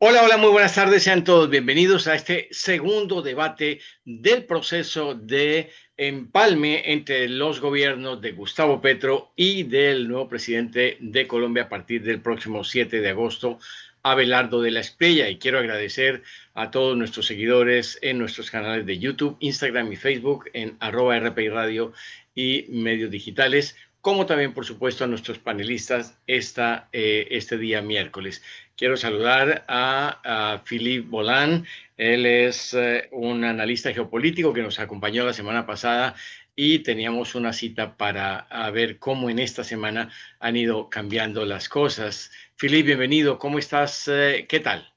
Hola, hola, muy buenas tardes. Sean todos bienvenidos a este segundo debate del proceso de empalme entre los gobiernos de Gustavo Petro y del nuevo presidente de Colombia a partir del próximo 7 de agosto, Abelardo de la Espriella. Y quiero agradecer a todos nuestros seguidores en nuestros canales de YouTube, Instagram y Facebook en @RPI Radio y medios digitales, como también, por supuesto, a nuestros panelistas este día miércoles. Quiero saludar a Philippe Bolán. Él es un analista geopolítico que nos acompañó la semana pasada y teníamos una cita para ver cómo en esta semana han ido cambiando las cosas. Philippe, bienvenido. ¿Cómo estás? ¿Qué tal?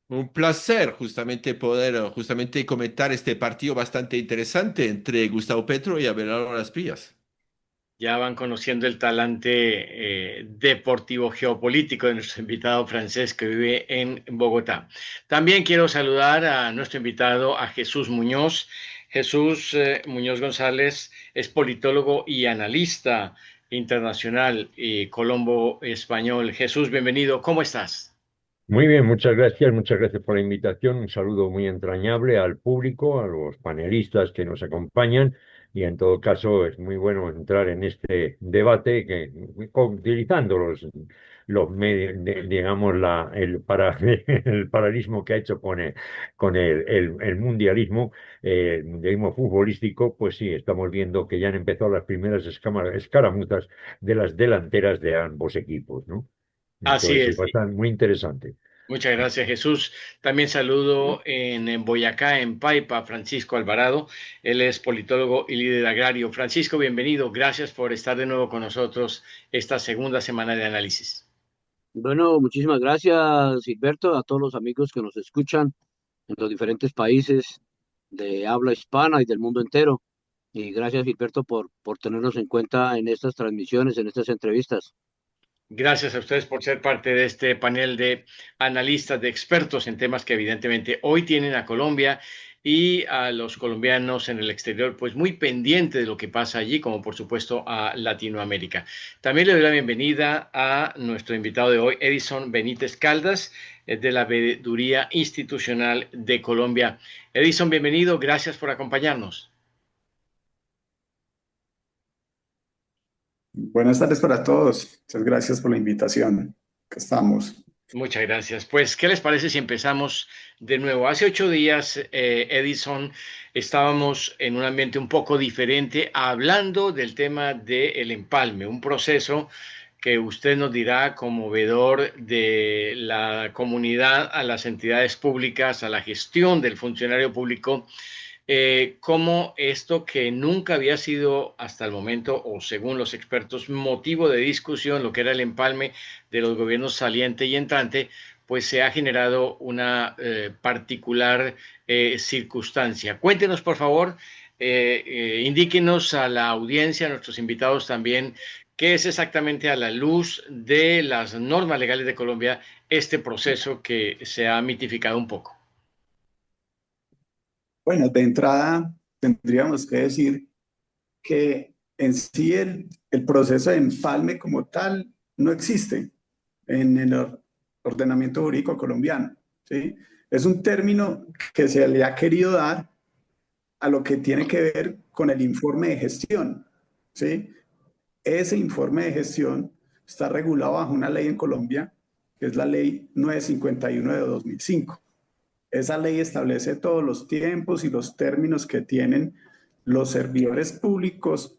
Un placer justamente poder justamente comentar este partido bastante interesante entre Gustavo Petro y Abelardo Las Villas. Ya van conociendo el talante deportivo geopolítico de nuestro invitado francés que vive en Bogotá. También quiero saludar a nuestro invitado, a Jesús Muñoz. Jesús Muñoz González es politólogo y analista internacional y colombo español. Jesús, bienvenido. ¿Cómo estás? Muy bien, muchas gracias por la invitación. Un saludo muy entrañable al público, a los panelistas que nos acompañan y en todo caso es muy bueno entrar en este debate utilizando los medios, digamos, el paralelismo que ha hecho con el mundialismo, el mundialismo futbolístico. Pues sí, estamos viendo que ya han empezado las primeras escaramuzas de las delanteras de ambos equipos, ¿no? Así Entonces es es. bastante muy interesante. Muchas gracias, Jesús. También saludo en Boyacá, en Paipa, a Francisco Alvarado. Él es politólogo y líder agrario. Francisco, bienvenido. Gracias por estar de nuevo con nosotros esta segunda semana de análisis. Bueno, muchísimas gracias, Gilberto, a todos los amigos que nos escuchan en los diferentes países de habla hispana y del mundo entero. Y gracias, Gilberto, por tenernos en cuenta en estas transmisiones, en estas entrevistas. Gracias a ustedes por ser parte de este panel de analistas, de expertos en temas que evidentemente hoy tienen a Colombia y a los colombianos en el exterior, pues muy pendiente de lo que pasa allí, como por supuesto a Latinoamérica. También le doy la bienvenida a nuestro invitado de hoy, Edison Benítez Caldas, de la Veeduría Institucional de Colombia. Edison, bienvenido, gracias por acompañarnos. Buenas tardes para todos. Muchas gracias por la invitación. Acá estamos. Muchas gracias. Pues, ¿qué les parece si empezamos de nuevo? Hace 8 días, Edison, estábamos en un ambiente un poco diferente, hablando del tema del empalme, un proceso que usted nos dirá como veedor de la comunidad a las entidades públicas, a la gestión del funcionario público, cómo esto que nunca había sido hasta el momento, o según los expertos, motivo de discusión, lo que era el empalme de los gobiernos saliente y entrante, pues se ha generado una particular circunstancia. Cuéntenos, por favor, indíquenos a la audiencia, a nuestros invitados también, qué es exactamente a la luz de las normas legales de Colombia este proceso que se ha mitificado un poco. Bueno, de entrada tendríamos que decir que en sí el proceso de empalme como tal no existe en el ordenamiento jurídico colombiano, ¿sí? Es un término que se le ha querido dar a lo que tiene que ver con el informe de gestión, ¿sí? Ese informe de gestión está regulado bajo una ley en Colombia, que es la ley 951 de 2005. Esa ley establece todos los tiempos y los términos que tienen los servidores públicos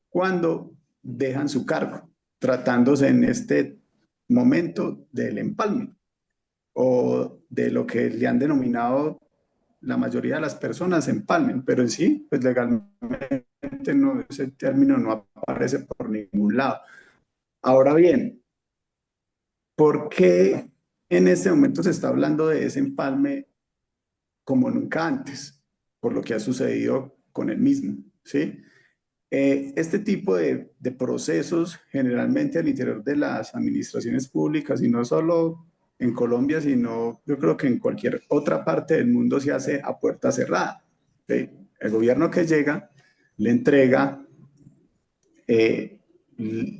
cuando dejan su cargo, tratándose en este momento del empalme o de lo que le han denominado la mayoría de las personas empalmen, pero en sí, pues legalmente no, ese término no aparece por ningún lado. Ahora bien, ¿por qué en este momento se está hablando de ese empalme como nunca antes? Por lo que ha sucedido con el mismo, ¿sí? Este tipo de procesos generalmente al interior de las administraciones públicas, y no solo en Colombia, sino yo creo que en cualquier otra parte del mundo se hace a puerta cerrada, ¿sí? El gobierno que llega le entrega eh,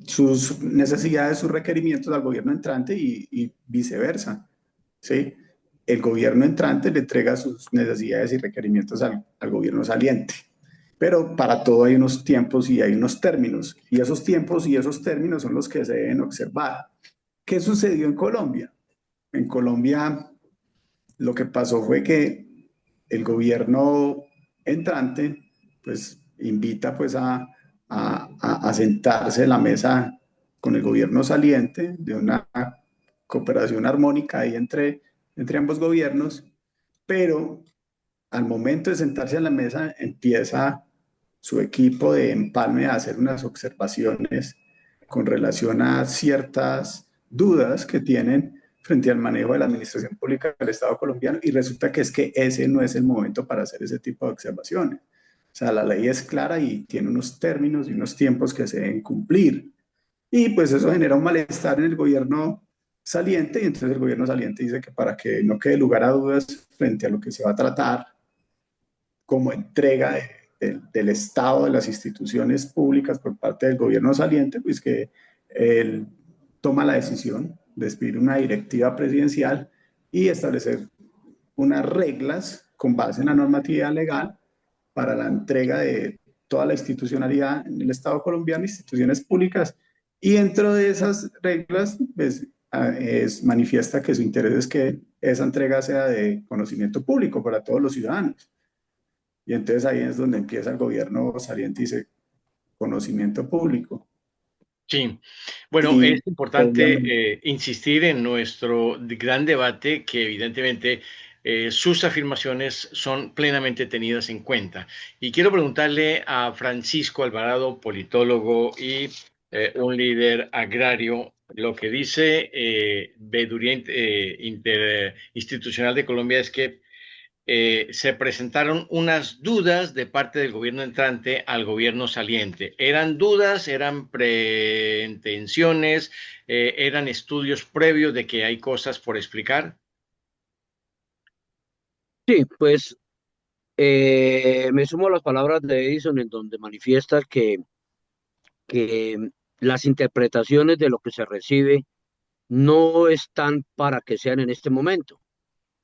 sus necesidades, sus requerimientos al gobierno entrante y viceversa, ¿sí? el gobierno entrante le entrega sus necesidades y requerimientos al gobierno saliente. Pero para todo hay unos tiempos y hay unos términos, y esos tiempos y esos términos son los que se deben observar. ¿Qué sucedió en Colombia? En Colombia lo que pasó fue que el gobierno entrante pues invita pues a sentarse en la mesa con el gobierno saliente de una cooperación armónica ahí entre ambos gobiernos, pero al momento de sentarse a la mesa empieza su equipo de empalme a hacer unas observaciones con relación a ciertas dudas que tienen frente al manejo de la administración pública del Estado colombiano, y resulta que es que ese no es el momento para hacer ese tipo de observaciones. O sea, la ley es clara y tiene unos términos y unos tiempos que se deben cumplir. Y pues eso genera un malestar en el gobierno saliente, y entonces el gobierno saliente dice que para que no quede lugar a dudas frente a lo que se va a tratar como entrega del Estado, de las instituciones públicas por parte del gobierno saliente, pues que él toma la decisión de expedir una directiva presidencial y establecer unas reglas con base en la normatividad legal para la entrega de toda la institucionalidad en el Estado colombiano, instituciones públicas, y dentro de esas reglas pues, manifiesta que su interés es que esa entrega sea de conocimiento público para todos los ciudadanos. Y entonces ahí es donde empieza el gobierno saliente y dice conocimiento público. Sí, bueno, es Y obviamente, importante insistir en nuestro gran debate que evidentemente sus afirmaciones son plenamente tenidas en cuenta. Y quiero preguntarle a Francisco Alvarado, politólogo y un líder agrario, lo que dice Veeduría Interinstitucional de Colombia es que se presentaron unas dudas de parte del gobierno entrante al gobierno saliente. ¿Eran dudas, eran preintenciones, eran estudios previos de que hay cosas por explicar? Sí, pues me sumo a las palabras de Edison en donde manifiesta que las interpretaciones de lo que se recibe no están para que sean en este momento.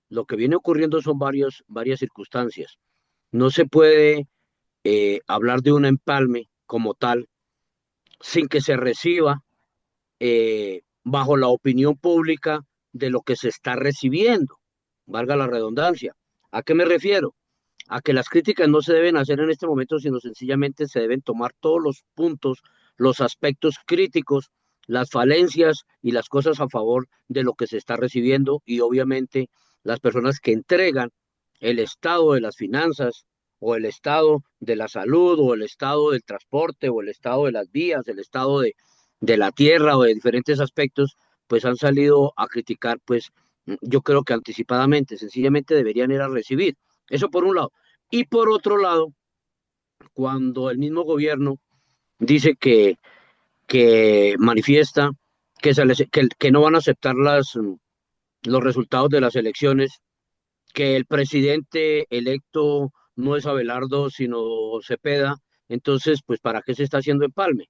Lo que viene ocurriendo son varias circunstancias. No se puede hablar de un empalme como tal sin que se reciba bajo la opinión pública de lo que se está recibiendo, valga la redundancia. ¿A qué me refiero? A que las críticas no se deben hacer en este momento, sino sencillamente se deben tomar todos los puntos, los aspectos críticos, las falencias y las cosas a favor de lo que se está recibiendo, y obviamente las personas que entregan el estado de las finanzas o el estado de la salud o el estado del transporte o el estado de las vías, el estado de la tierra o de diferentes aspectos, pues han salido a criticar, pues yo creo que anticipadamente, sencillamente deberían ir a recibir. Eso por un lado. Y por otro lado, cuando el mismo gobierno dice que manifiesta que no van a aceptar los resultados de las elecciones, que el presidente electo no es Abelardo, sino Cepeda, entonces, pues, ¿para qué se está haciendo empalme?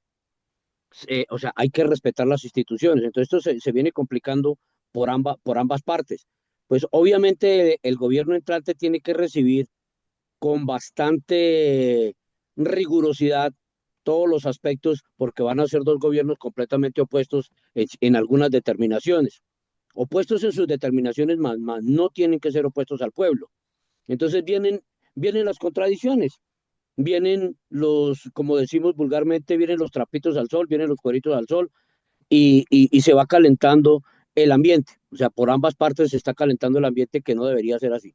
O sea, hay que respetar las instituciones. Entonces, esto se viene complicando por ambas partes. Pues, obviamente, el gobierno entrante tiene que recibir con bastante rigurosidad todos los aspectos, porque van a ser dos gobiernos completamente opuestos en algunas determinaciones. Opuestos en sus determinaciones, más no tienen que ser opuestos al pueblo. Entonces vienen las contradicciones, vienen como decimos vulgarmente, vienen los trapitos al sol, vienen los cueritos al sol, y se va calentando el ambiente. O sea, por ambas partes se está calentando el ambiente, que no debería ser así.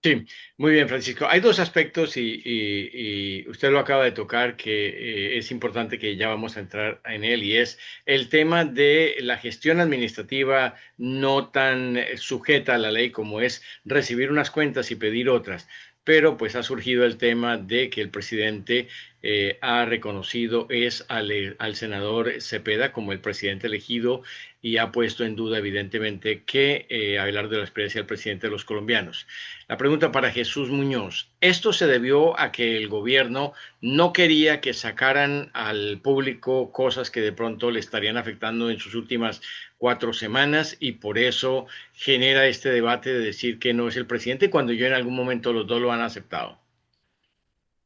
Sí, muy bien, Francisco. Hay dos aspectos y usted lo acaba de tocar que es importante que ya vamos a entrar en él y es el tema de la gestión administrativa no tan sujeta a la ley como es recibir unas cuentas y pedir otras. Pero pues ha surgido el tema de que el presidente ha reconocido es al senador Cepeda como el presidente elegido y ha puesto en duda, evidentemente, que Abelardo de la Espriella sea el presidente de los colombianos. La pregunta para Jesús Muñoz. ¿Esto se debió a que el gobierno no quería que sacaran al público cosas que de pronto le estarían afectando en sus últimas 4 semanas y por eso genera este debate de decir que no es el presidente cuando yo en algún momento los dos lo han aceptado?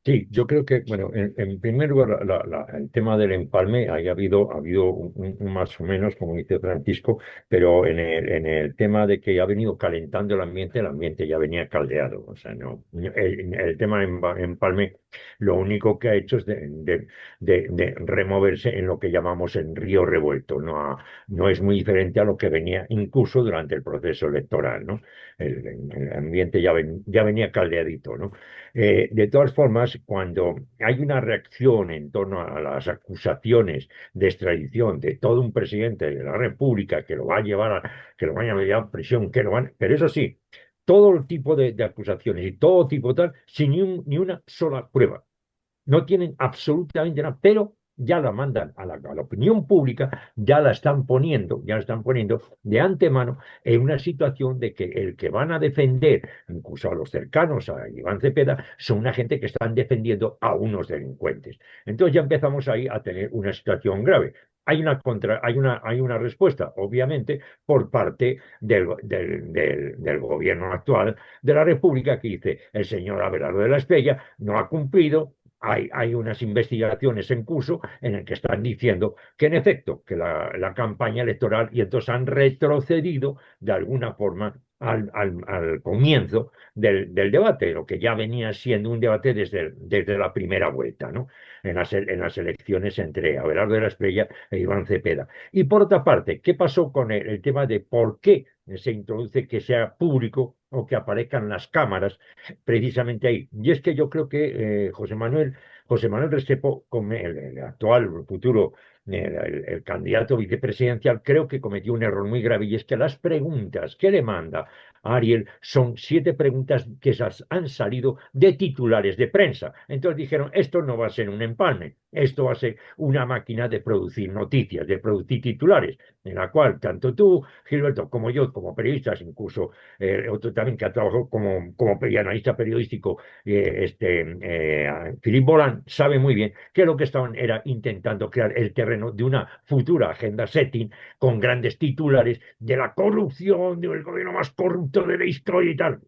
Sí, yo creo que, bueno, en primer lugar, el tema del empalme, ha habido un más o menos, como dice Francisco, pero en el tema de que ha venido calentando el ambiente ya venía caldeado. O sea, no, el tema de empalme, lo único que ha hecho es de removerse en lo que llamamos el río revuelto. No es muy diferente a lo que venía incluso durante el proceso electoral, ¿no? El ambiente ya venía caldeadito, ¿no? De todas formas, cuando hay una reacción en torno a las acusaciones de extradición de todo un presidente de la República que lo va a llevar que lo van a llevar a prisión, pero eso sí, todo tipo de acusaciones y todo tipo tal, sin ni una sola prueba, no tienen absolutamente nada, pero ya la mandan a la opinión pública, ya la están poniendo de antemano en una situación de que el que van a defender, incluso a los cercanos a Iván Cepeda, son una gente que están defendiendo a unos delincuentes. Entonces ya empezamos ahí a tener una situación grave. Hay una respuesta, obviamente, por parte del gobierno actual de la República que dice, el señor Abelardo de la Espriella no ha cumplido. Hay unas investigaciones en curso en las que están diciendo que en efecto, que la campaña electoral, y entonces han retrocedido de alguna forma al comienzo del debate, lo que ya venía siendo un debate desde la primera vuelta, ¿no? En las elecciones entre Abelardo de la Espriella e Iván Cepeda. Y por otra parte, ¿qué pasó con el tema de por qué se introduce que sea público o que aparezcan las cámaras precisamente ahí? Y es que yo creo que José Manuel Restrepo, el actual, el futuro, el candidato vicepresidencial, creo que cometió un error muy grave y es que las preguntas que le manda a Ariel son 7 preguntas que han salido de titulares de prensa. Entonces dijeron, esto no va a ser un empalme, esto va a ser una máquina de producir noticias, de producir titulares, en la cual tanto tú, Gilberto, como yo, como periodistas, incluso otro también que ha trabajado como analista periodístico, Philippe Bolan, sabe muy bien que lo que estaban era intentando crear el terreno de una futura agenda setting con grandes titulares de la corrupción, del gobierno más corrupto de la historia y tal.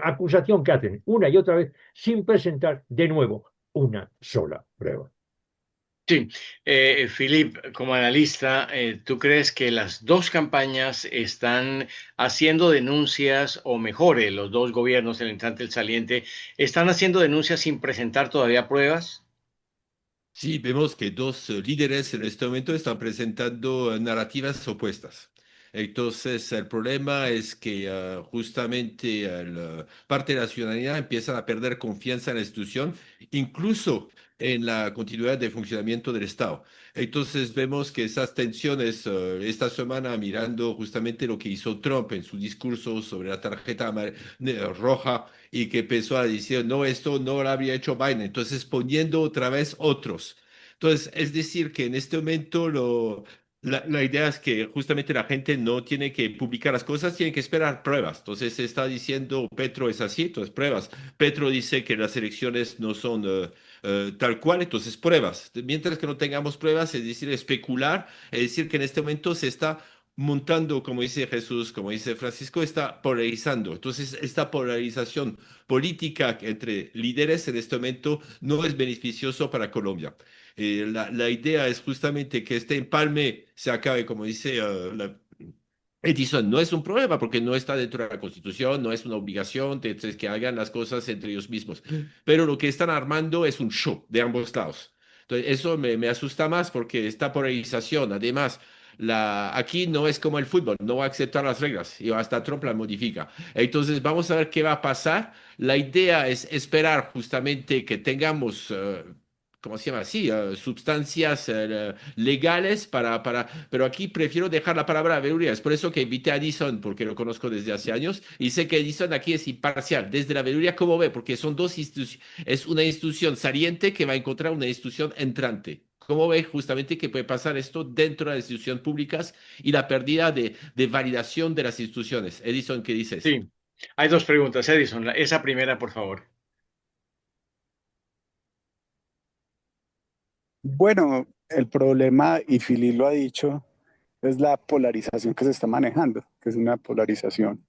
Acusación que hacen una y otra vez sin presentar de nuevo una sola prueba. Sí, Philip, como analista, ¿tú crees que las dos campañas están haciendo denuncias, o mejor, los dos gobiernos, el entrante y el saliente, están haciendo denuncias sin presentar todavía pruebas? Sí, vemos que dos líderes en este momento están presentando narrativas opuestas. Entonces, el problema es que justamente parte de la ciudadanía empieza a perder confianza en la institución, incluso en la continuidad de funcionamiento del Estado. Entonces, vemos que esas tensiones, esta semana, mirando justamente lo que hizo Trump en su discurso sobre la tarjeta roja, y que empezó a decir, no, esto no lo habría hecho Biden. Entonces, poniendo otra vez otros. Entonces, es decir, que en este momento la idea es que justamente la gente no tiene que publicar las cosas, tiene que esperar pruebas. Entonces, se está diciendo, Petro es así, entonces pruebas. Petro dice que las elecciones no son tal cual, entonces pruebas. Mientras que no tengamos pruebas, es decir, especular, es decir, que en este momento se está montando, como dice Jesús, como dice Francisco, está polarizando. Entonces, esta polarización política entre líderes en este momento no es beneficioso para Colombia. La idea es justamente que este empalme se acabe, como dice Edison, no es un problema porque no está dentro de la Constitución, no es una obligación de que hagan las cosas entre ellos mismos. Pero lo que están armando es un show de ambos lados. Entonces, eso me asusta más porque esta polarización, además, aquí no es como el fútbol, no va a aceptar las reglas y hasta Trump la modifica. Entonces, vamos a ver qué va a pasar. La idea es esperar justamente que tengamos ¿cómo se llama? Sí, sustancias legales pero aquí prefiero dejar la palabra veeduría. Es por eso que invité a Edison, porque lo conozco desde hace años, y sé que Edison aquí es imparcial. Desde la veeduría, ¿cómo ve? Porque son dos instituciones, es una institución saliente que va a encontrar una institución entrante. ¿Cómo ve justamente que puede pasar esto dentro de las instituciones públicas y la pérdida de validación de las instituciones? Edison, ¿qué dices? Sí, hay dos preguntas, Edison. Esa primera, por favor. Bueno, el problema, y Fili lo ha dicho, es la polarización que se está manejando, que es una polarización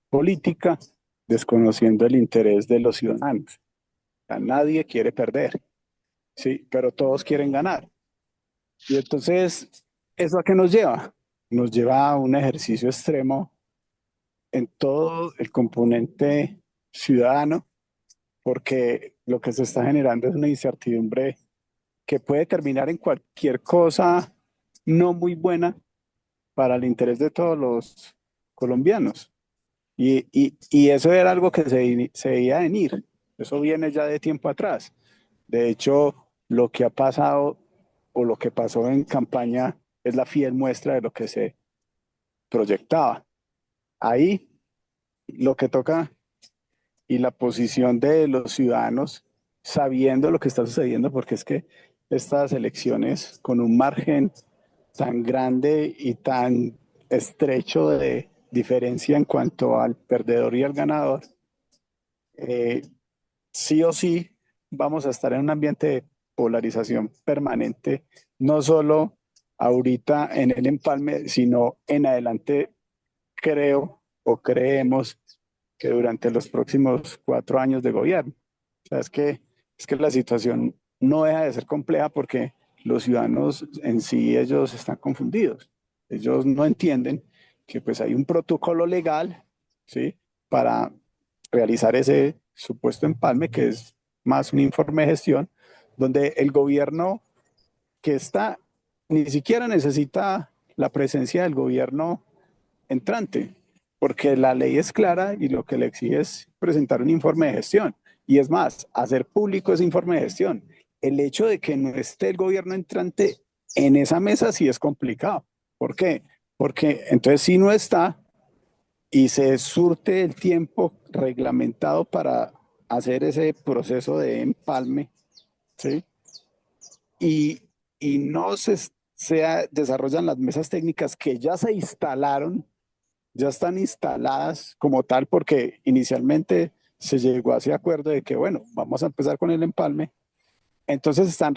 política, desconociendo el interés de los ciudadanos. O sea, nadie quiere perder, sí, pero todos quieren ganar. Y entonces, ¿eso a qué nos lleva? Nos lleva a un ejercicio extremo en todo el componente ciudadano, porque lo que se está generando es una incertidumbre que puede terminar en cualquier cosa no muy buena para el interés de todos los colombianos. Y eso era algo que se veía venir. Eso viene ya de tiempo atrás. De hecho, lo que ha pasado o lo que pasó en campaña es la fiel muestra de lo que se proyectaba. Ahí lo que toca y la posición de los ciudadanos sabiendo lo que está sucediendo, porque es que estas elecciones con un margen tan grande y tan estrecho de diferencia en cuanto al perdedor y al ganador, eh, sí o sí vamos a estar en un ambiente de polarización permanente, no solo ahorita en el empalme, sino en adelante creo o creemos que durante los próximos 4 años de gobierno. O sea, es que la situación no deja de ser compleja porque los ciudadanos en sí, ellos están confundidos. Ellos no entienden que pues hay un protocolo legal, ¿sí? Para realizar ese supuesto empalme, que es más un informe de gestión, donde el gobierno que está ni siquiera necesita la presencia del gobierno entrante, porque la ley es clara y lo que le exige es presentar un informe de gestión. Y es más, hacer público ese informe de gestión. El hecho de que no esté el gobierno entrante en esa mesa sí es complicado. ¿Por qué? Porque entonces si no está y se surte el tiempo reglamentado para hacer ese proceso de empalme, ¿sí? Y, y no se desarrollan las mesas técnicas que ya están instaladas como tal, porque inicialmente se llegó a ese acuerdo de que, bueno, vamos a empezar con el empalme. Entonces están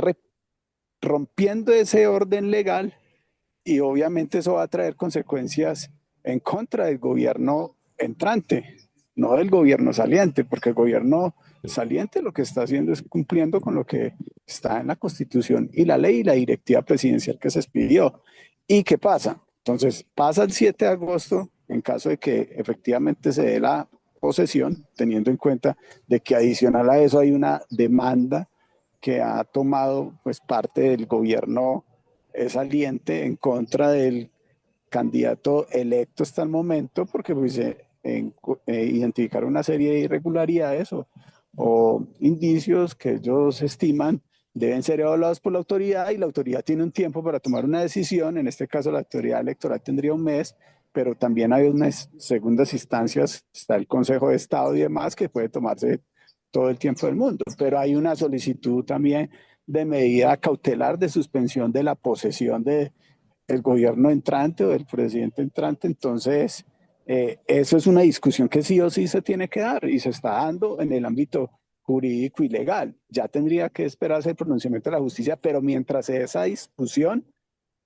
rompiendo ese orden legal y obviamente eso va a traer consecuencias en contra del gobierno entrante, no del gobierno saliente, porque el gobierno saliente lo que está haciendo es cumpliendo con lo que está en la Constitución y la ley y la directiva presidencial que se expidió. ¿Y qué pasa? Entonces pasa el 7 de agosto, en caso de que efectivamente se dé la posesión, teniendo en cuenta de que adicional a eso hay una demanda que ha tomado pues parte del gobierno saliente en contra del candidato electo hasta el momento, porque pues, identificaron una serie de irregularidades o indicios que ellos estiman deben ser evaluados por la autoridad y la autoridad tiene un tiempo para tomar una decisión. En este caso, la autoridad electoral tendría un mes, pero también hay unas segundas instancias, está el Consejo de Estado y demás, que puede tomarse todo el tiempo del mundo. Pero hay una solicitud también de medida cautelar de suspensión de la posesión del gobierno entrante o del presidente entrante. Entonces, eso es una discusión que sí o sí se tiene que dar y se está dando en el ámbito jurídico y legal. Ya tendría que esperarse el pronunciamiento de la justicia, pero mientras esa discusión,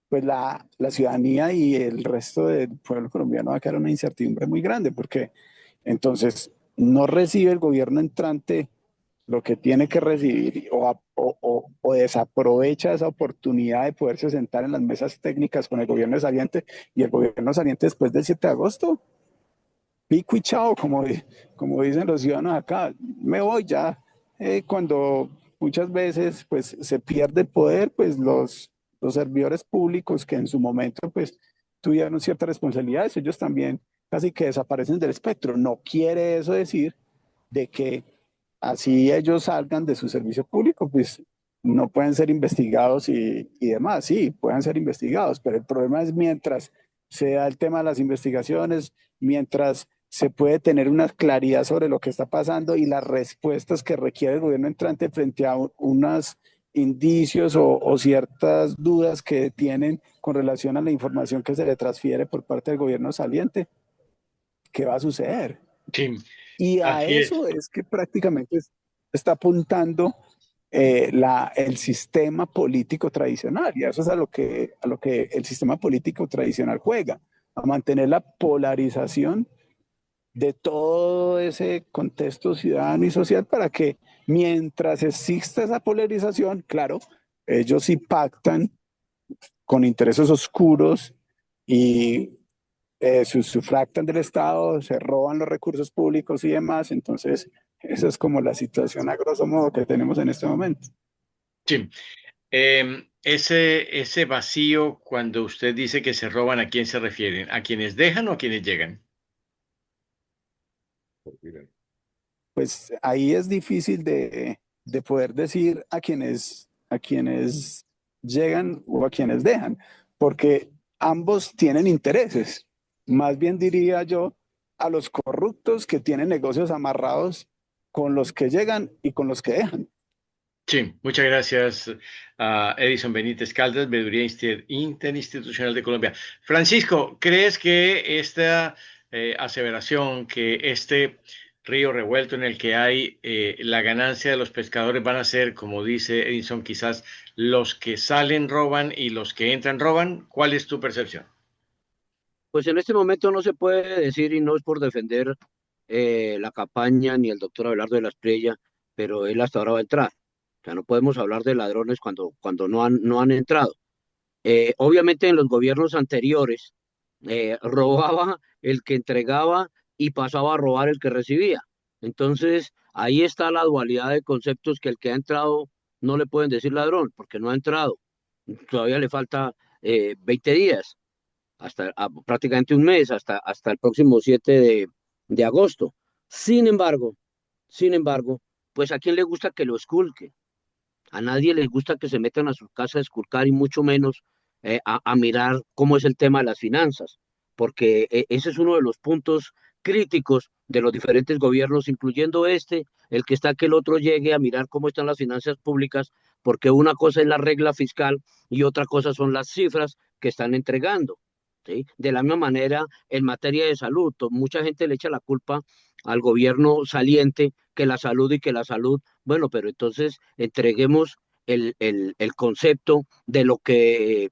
pues la ciudadanía y el resto del pueblo colombiano va a quedar una incertidumbre muy grande, porque entonces no recibe el gobierno entrante lo que tiene que recibir o desaprovecha esa oportunidad de poderse sentar en las mesas técnicas con el gobierno saliente y el gobierno saliente después del 7 de agosto. Pico y chao, como dicen los ciudadanos acá, me voy ya. Cuando muchas veces pues se pierde el poder, pues los servidores públicos que en su momento pues tuvieron ciertas responsabilidades, ellos también casi que desaparecen del espectro. No quiere eso decir de que así ellos salgan de su servicio público, pues no pueden ser investigados y demás. Sí, pueden ser investigados, pero el problema es mientras se da el tema de las investigaciones, mientras se puede tener una claridad sobre lo que está pasando y las respuestas que requiere el gobierno entrante frente a unos indicios o ciertas dudas que tienen con relación a la información que se le transfiere por parte del gobierno saliente. ¿Qué va a suceder? Sí, Y a así es. eso es que prácticamente está apuntando el sistema político tradicional. Y eso es a lo que el sistema político tradicional juega, a mantener la polarización de todo ese contexto ciudadano y social para que mientras exista esa polarización, claro, ellos sí pactan con intereses oscuros y sufractan del Estado, se roban los recursos públicos y demás. Entonces, esa es como la situación a grosso modo que tenemos en este momento. Sí. Ese vacío, cuando usted dice que se roban, ¿a quién se refieren? ¿A quienes dejan o a quienes llegan? Pues ahí es difícil de poder decir a quienes llegan o a quienes dejan, porque ambos tienen intereses. Más bien diría yo a los corruptos que tienen negocios amarrados con los que llegan y con los que dejan. Sí, muchas gracias a Edison Benítez Caldas, Veeduría Interinstitucional de Colombia. Francisco, ¿crees que esta aseveración, que este río revuelto en el que hay la ganancia de los pescadores van a ser, como dice Edison, quizás los que salen roban y los que entran roban? ¿Cuál es tu percepción? Pues en este momento no se puede decir, y no es por defender la campaña ni el doctor Abelardo de la Espriella, pero él hasta ahora va a entrar. O sea, no podemos hablar de ladrones cuando no han entrado. Obviamente en los gobiernos anteriores robaba el que entregaba y pasaba a robar el que recibía. Entonces, ahí está la dualidad de conceptos que el que ha entrado no le pueden decir ladrón, porque no ha entrado. Todavía le falta 20 días, prácticamente un mes, hasta el próximo 7 de agosto. Sin embargo, sin embargo, pues a quién le gusta que lo esculque. A nadie le gusta que se metan a su casa a esculcar y mucho menos a mirar cómo es el tema de las finanzas, porque ese es uno de los puntos críticos de los diferentes gobiernos, incluyendo este, el que está que el otro llegue a mirar cómo están las finanzas públicas, porque una cosa es la regla fiscal y otra cosa son las cifras que están entregando. ¿Sí? De la misma manera, en materia de salud, mucha gente le echa la culpa al gobierno saliente que la salud y que la salud, bueno, pero entonces entreguemos el concepto de lo que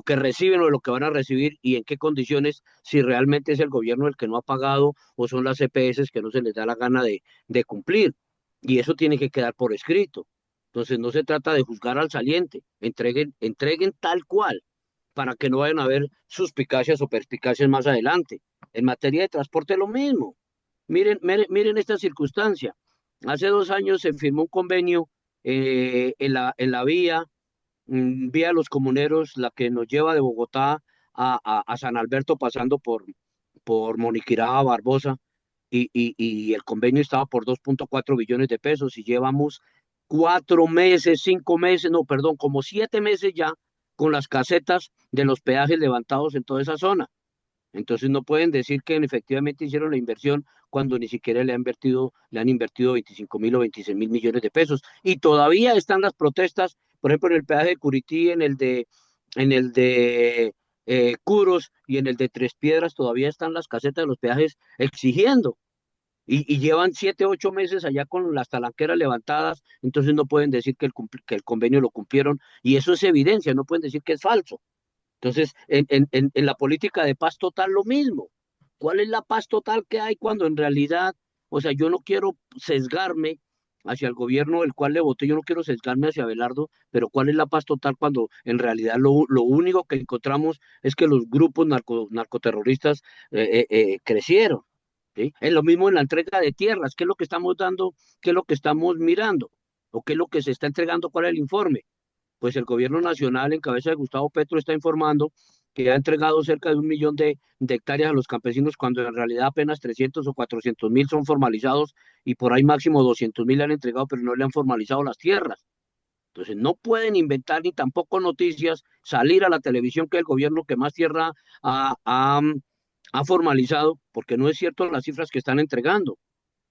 reciben o de lo que van a recibir y en qué condiciones, si realmente es el gobierno el que no ha pagado o son las EPS que no se les da la gana de cumplir. Y eso tiene que quedar por escrito. Entonces no se trata de juzgar al saliente, entreguen tal cual para que no vayan a haber suspicacias o perspicacias más adelante. En materia de transporte lo mismo. Miren esta circunstancia. Hace 2 años se firmó un convenio en la vía, vía Los Comuneros, la que nos lleva de Bogotá a San Alberto, pasando por Moniquirá, Barbosa, y el convenio estaba por 2.4 billones de pesos y llevamos 4 meses, 5 meses, no, perdón, como 7 meses ya con las casetas de los peajes levantados en toda esa zona. Entonces no pueden decir que efectivamente hicieron la inversión cuando ni siquiera le han invertido 25.000 o 26.000 millones de pesos. Y todavía están las protestas, por ejemplo, en el peaje de Curití, en el de Curos y en el de Tres Piedras, todavía están las casetas de los peajes exigiendo. Y llevan 7, 8 meses allá con las talanqueras levantadas, entonces no pueden decir que el convenio lo cumplieron, y eso es evidencia, no pueden decir que es falso. Entonces, en la política de paz total lo mismo. ¿Cuál es la paz total que hay cuando en realidad, o sea, yo no quiero sesgarme hacia el gobierno del cual le voté, yo no quiero sesgarme hacia Abelardo, pero ¿cuál es la paz total cuando en realidad lo único que encontramos es que los grupos narcoterroristas crecieron? ¿Sí? Es lo mismo en la entrega de tierras. ¿Qué es lo que estamos dando? ¿Qué es lo que estamos mirando? ¿O qué es lo que se está entregando? ¿Cuál es el informe? Pues el gobierno nacional en cabeza de Gustavo Petro está informando que ha entregado cerca de 1 millón de hectáreas a los campesinos cuando en realidad apenas 300 o 400.000 son formalizados y por ahí máximo 200.000 le han entregado pero no le han formalizado las tierras. Entonces, no pueden inventar ni tampoco noticias, salir a la televisión que el gobierno que más tierra ha, ha, ha formalizado, porque no es cierto las cifras que están entregando.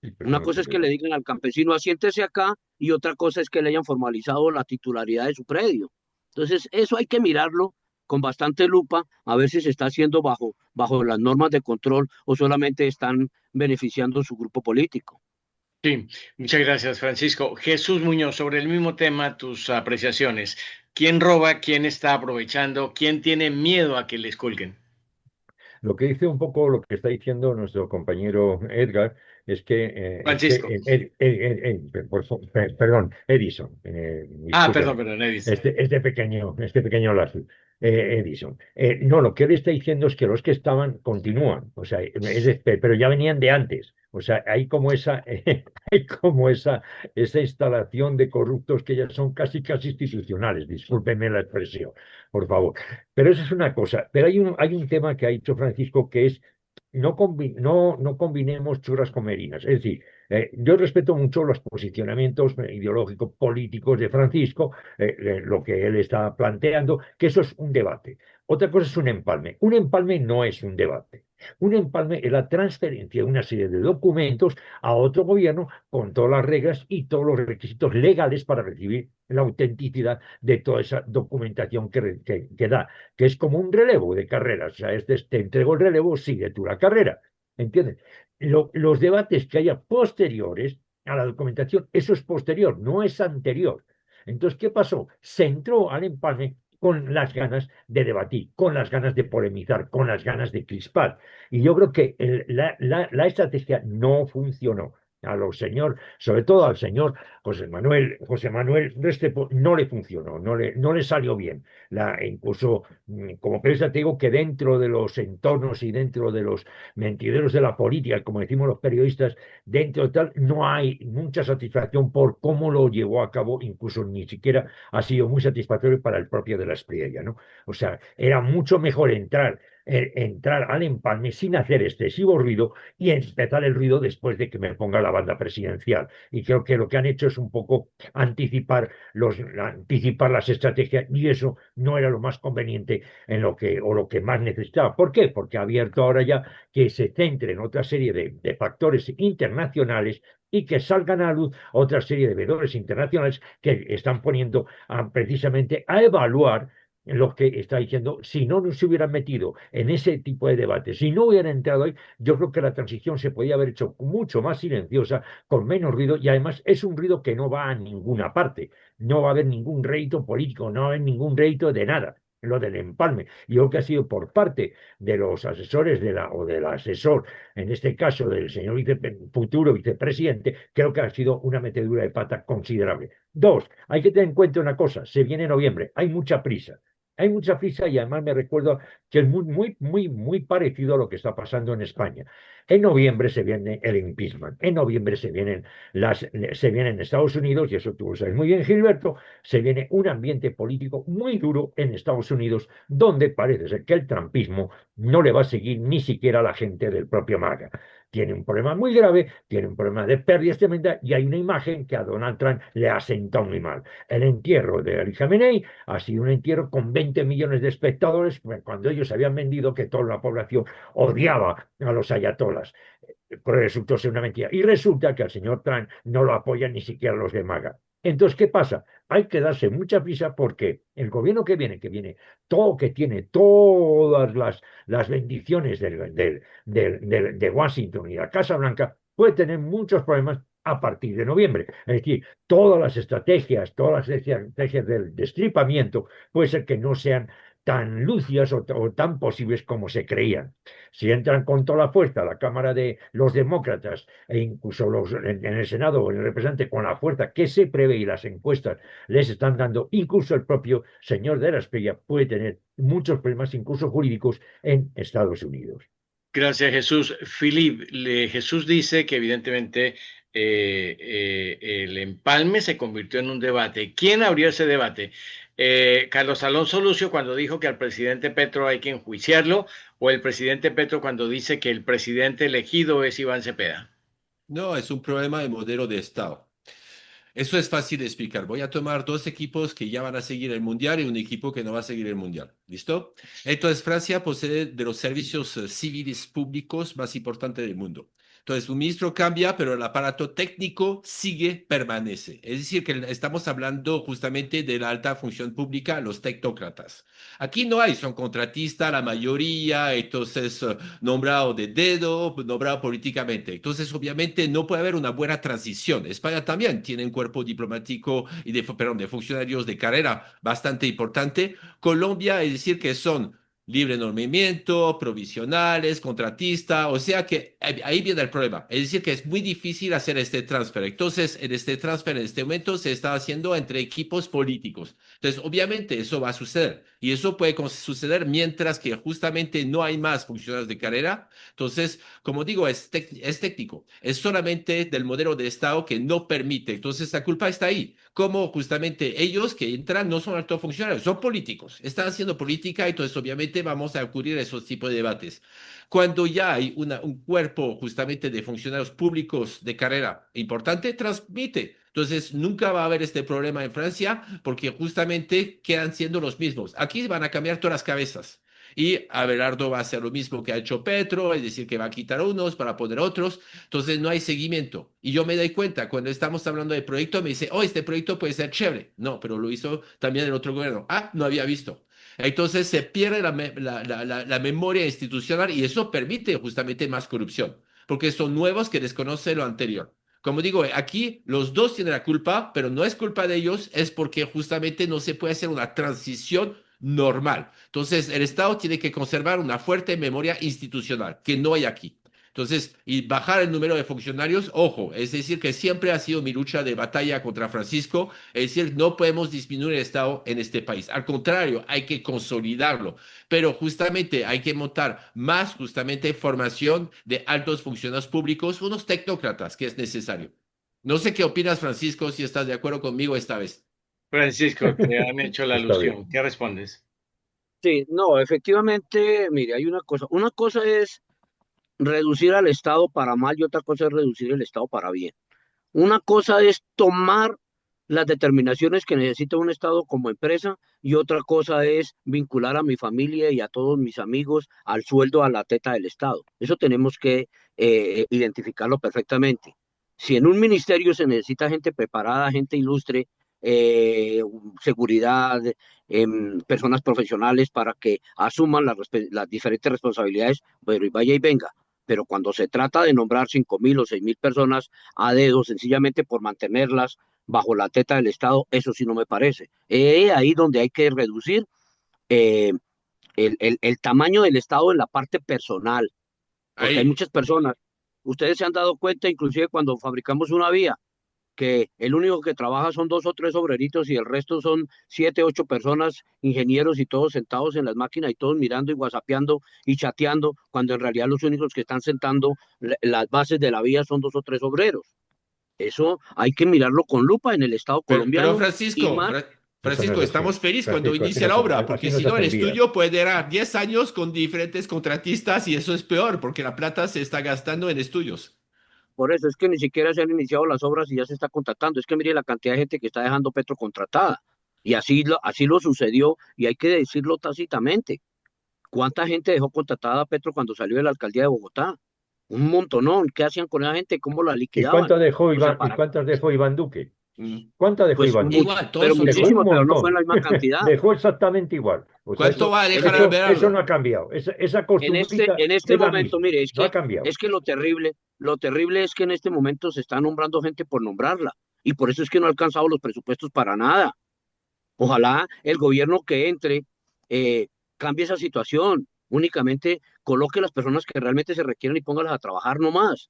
Sí, pero Una eso no cosa es es que le verdad. digan al campesino asiéntese acá y otra cosa es que le hayan formalizado la titularidad de su predio. Entonces, eso hay que mirarlo con bastante lupa a ver si se está haciendo bajo las normas de control o solamente están beneficiando su grupo político. Sí, muchas gracias, Francisco. Jesús Muñoz, sobre el mismo tema, tus apreciaciones. ¿Quién roba? ¿Quién está aprovechando? ¿Quién tiene miedo a que les colguen? Lo que dice un poco lo que está diciendo nuestro compañero Edgar es que Francisco. perdón, Edison, Ah, perdón, discúlpeme, perdón, Edison. este pequeño lazo, Edison. No, lo que él está diciendo es que los que estaban continúan, o sea, pero ya venían de antes. O sea, hay como esa, hay como esa instalación de corruptos que ya son casi casi institucionales. Discúlpeme la expresión, por favor. Pero eso es una cosa. Pero hay un tema que ha dicho Francisco que es no combinemos churras con merinas. Es decir, yo respeto mucho los posicionamientos ideológicos, políticos de Francisco, lo que él está planteando, que eso es un debate. Otra cosa es un empalme. Un empalme no es un debate. Un empalme es la transferencia de una serie de documentos a otro gobierno con todas las reglas y todos los requisitos legales para recibir la autenticidad de toda esa documentación que da, que es como un relevo de carreras. O sea, te entrego el relevo, sigue tú la carrera. ¿Entiendes? Los debates que haya posteriores a la documentación, eso es posterior, no es anterior. Entonces, ¿qué pasó? Se entró al empalme con las ganas de debatir, con las ganas de polemizar, con las ganas de crispar. Y yo creo que la estrategia no funcionó. A los señor, sobre todo al señor José Manuel Restrepo, no le funcionó, no le salió bien. Incluso como periodista te digo que dentro de los entornos y dentro de los mentideros de la política, como decimos los periodistas, dentro de tal, no hay mucha satisfacción por cómo lo llevó a cabo, incluso ni siquiera ha sido muy satisfactorio para el propio de la Espriella, ¿no? O sea, era mucho mejor entrar al empalme sin hacer excesivo ruido y empezar el ruido después de que me ponga la banda presidencial. Y creo que lo que han hecho es un poco anticipar las estrategias y eso no era lo más conveniente o lo que más necesitaba. ¿Por qué? Porque ha abierto ahora ya que se centre en otra serie de factores internacionales y que salgan a la luz otra serie de veedores internacionales que están poniendo precisamente a evaluar lo que está diciendo, si no nos hubieran metido en ese tipo de debate, si no hubieran entrado ahí, yo creo que la transición se podía haber hecho mucho más silenciosa, con menos ruido, y además es un ruido que no va a ninguna parte, no va a haber ningún rédito político, no va a haber ningún rédito de nada, lo del empalme. Y yo creo que ha sido por parte de los asesores o del asesor, en este caso del señor futuro vicepresidente, creo que ha sido una metedura de pata considerable. Dos, hay que tener en cuenta una cosa, se viene noviembre, hay mucha prisa. Hay mucha prisa y además me recuerdo que es muy parecido a lo que está pasando en España. En noviembre se viene el impeachment, en noviembre se vienen en Estados Unidos, y eso tú lo sabes muy bien, Gilberto, se viene un ambiente político muy duro en Estados Unidos, donde parece ser que el trumpismo no le va a seguir ni siquiera a la gente del propio MAGA. Tiene un problema muy grave, tiene un problema de pérdidas tremenda y hay una imagen que a Donald Trump le ha sentado muy mal. El entierro de Ali Khamenei ha sido un entierro con 20 millones de espectadores cuando ellos habían vendido que toda la población odiaba a los ayatolas. Resultó ser una mentira. Y resulta que al señor Trump no lo apoyan ni siquiera los de MAGA. Entonces, ¿qué pasa? Hay que darse mucha prisa porque el gobierno que viene, todo que tiene todas las bendiciones de Washington y la Casa Blanca, puede tener muchos problemas a partir de noviembre. Es decir, todas las estrategias del destripamiento puede ser que no sean tan lúcidas o tan posibles como se creían. Si entran con toda la fuerza a la Cámara de los Demócratas e incluso en el Senado o en el representante con la fuerza que se prevé y las encuestas les están dando, incluso el propio señor de la Espriella puede tener muchos problemas, incluso jurídicos, en Estados Unidos. Gracias, Jesús. Jesús dice que evidentemente el empalme se convirtió en un debate. ¿Quién abrió ese debate? ¿Carlos Alonso Lucio cuando dijo que al presidente Petro hay que enjuiciarlo o el presidente Petro cuando dice que el presidente elegido es Iván Cepeda? No, es un problema de modelo de Estado. Eso es fácil de explicar. Voy a tomar dos equipos que ya van a seguir el Mundial y un equipo que no va a seguir el Mundial. ¿Listo? Entonces, Francia posee de los servicios civiles públicos más importantes del mundo. Entonces, un ministro cambia, pero el aparato técnico sigue, permanece. Es decir, que estamos hablando justamente de la alta función pública, los tecnócratas. Aquí no hay, son contratistas la mayoría, entonces nombrado de dedo, nombrado políticamente. Entonces, obviamente, no puede haber una buena transición. España también tiene un cuerpo diplomático y perdón, de funcionarios de carrera bastante importante. Colombia, es decir, que son libre movimiento, provisionales, contratista, o sea que ahí viene el problema. Es decir, que es muy difícil hacer este transfer. Entonces, en este transfer en este momento se está haciendo entre equipos políticos. Entonces, obviamente eso va a suceder y eso puede suceder mientras que justamente no hay más funcionarios de carrera. Entonces, como digo, es técnico, es solamente del modelo de Estado que no permite. Entonces, la culpa está ahí. Como justamente ellos que entran no son altos funcionarios, son políticos, están haciendo política, entonces obviamente vamos a ocurrir esos tipos de debates. Cuando ya hay un cuerpo justamente de funcionarios públicos de carrera importante, transmite. Entonces, nunca va a haber este problema en Francia porque justamente quedan siendo los mismos. Aquí van a cambiar todas las cabezas. Y Abelardo va a hacer lo mismo que ha hecho Petro, es decir, que va a quitar unos para poner otros. Entonces no hay seguimiento. Y yo me doy cuenta, cuando estamos hablando de proyecto, me dice, oh, este proyecto puede ser chévere. No, pero lo hizo también el otro gobierno. Ah, no había visto. Entonces se pierde la memoria institucional y eso permite justamente más corrupción, porque son nuevos que desconocen lo anterior. Como digo, aquí los dos tienen la culpa, pero no es culpa de ellos, es porque justamente no se puede hacer una transición normal. Entonces, el Estado tiene que conservar una fuerte memoria institucional, que no hay aquí. Entonces, y bajar el número de funcionarios, ojo, es decir, que siempre ha sido mi lucha de batalla contra Francisco, es decir, no podemos disminuir el Estado en este país. Al contrario, hay que consolidarlo, pero justamente hay que montar más justamente formación de altos funcionarios públicos, unos tecnócratas, que es necesario. No sé qué opinas, Francisco, si estás de acuerdo conmigo esta vez. Francisco, te han hecho la Está bien. alusión. ¿Qué respondes? Sí, no, efectivamente, mire, hay una cosa es reducir al Estado para mal y otra cosa es reducir el Estado para bien. Una cosa es tomar las determinaciones que necesita un Estado como empresa y otra cosa es vincular a mi familia y a todos mis amigos al sueldo, a la teta del Estado. Eso tenemos que identificarlo perfectamente. Si en un ministerio se necesita gente preparada, gente ilustre, eh, seguridad, personas profesionales para que asuman las diferentes responsabilidades, bueno, y vaya y venga. Pero cuando se trata de nombrar 5.000 o 6.000 personas a dedo, sencillamente por mantenerlas bajo la teta del Estado, eso sí no me parece. Ahí donde hay que reducir eh, el tamaño del Estado en la parte personal, porque hay Ahí. muchas personas, ustedes se han dado cuenta, inclusive cuando fabricamos una vía, que el único que trabaja son 2 o 3 obreritos y el resto son 7, 8 personas, ingenieros y todos sentados en las máquinas y todos mirando y whatsappeando y chateando, cuando en realidad los únicos que están sentando las bases de la vía son 2 o 3 obreros. Eso hay que mirarlo con lupa en el Estado Pero colombiano y Francisco, más. Eso no Francisco, es así. estamos felices cuando Francisco, inicia la obra, así porque no si se no, el hacen vías. estudio puede durar 10 años con diferentes contratistas y eso es peor, porque la plata se está gastando en estudios. Por eso es que ni siquiera se han iniciado las obras y ya se está contratando. Es que mire la cantidad de gente que está dejando Petro contratada. Y así lo sucedió y hay que decirlo tácitamente. ¿Cuánta gente dejó contratada a Petro cuando salió de la alcaldía de Bogotá? Un montonón. ¿Qué hacían con esa gente? ¿Cómo la ¿Y liquidaban? cuánto dejó O sea, ¿y cuántas dejó Iván Duque? Mm. ¿Cuántas dejó pues Iván Duque? Igual, todos pero son Dejó un muchísimas, igual. pero no fue en montón. la misma cantidad. Dejó exactamente igual. O sea, ¿Cuánto va a dejar eso no Abelardo? ha cambiado. Esa En costumbrita este es la momento, misma. mire, No ha cambiado. es que lo terrible es que en este momento se está nombrando gente por nombrarla. Y por eso es que no ha alcanzado los presupuestos para nada. Ojalá el gobierno que entre eh, cambie esa situación. Únicamente coloque las personas que realmente se requieren y póngalas a trabajar no más.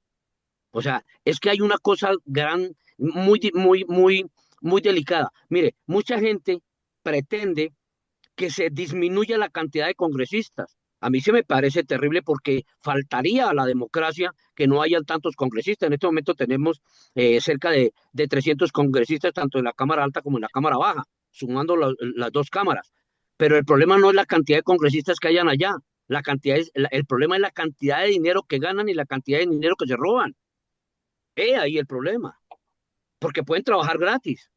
O sea, es que hay una cosa muy delicada. Mire, mucha gente pretende que se disminuya la cantidad de congresistas. A mí se me parece terrible porque faltaría a la democracia que no hayan tantos congresistas. En este momento tenemos cerca de 300 congresistas, tanto en la Cámara Alta como en la Cámara Baja, sumando las dos cámaras. Pero el problema no es la cantidad de congresistas que hayan allá. El problema es la cantidad de dinero que ganan y la cantidad de dinero que se roban. Ahí el problema. porque pueden trabajar gratis,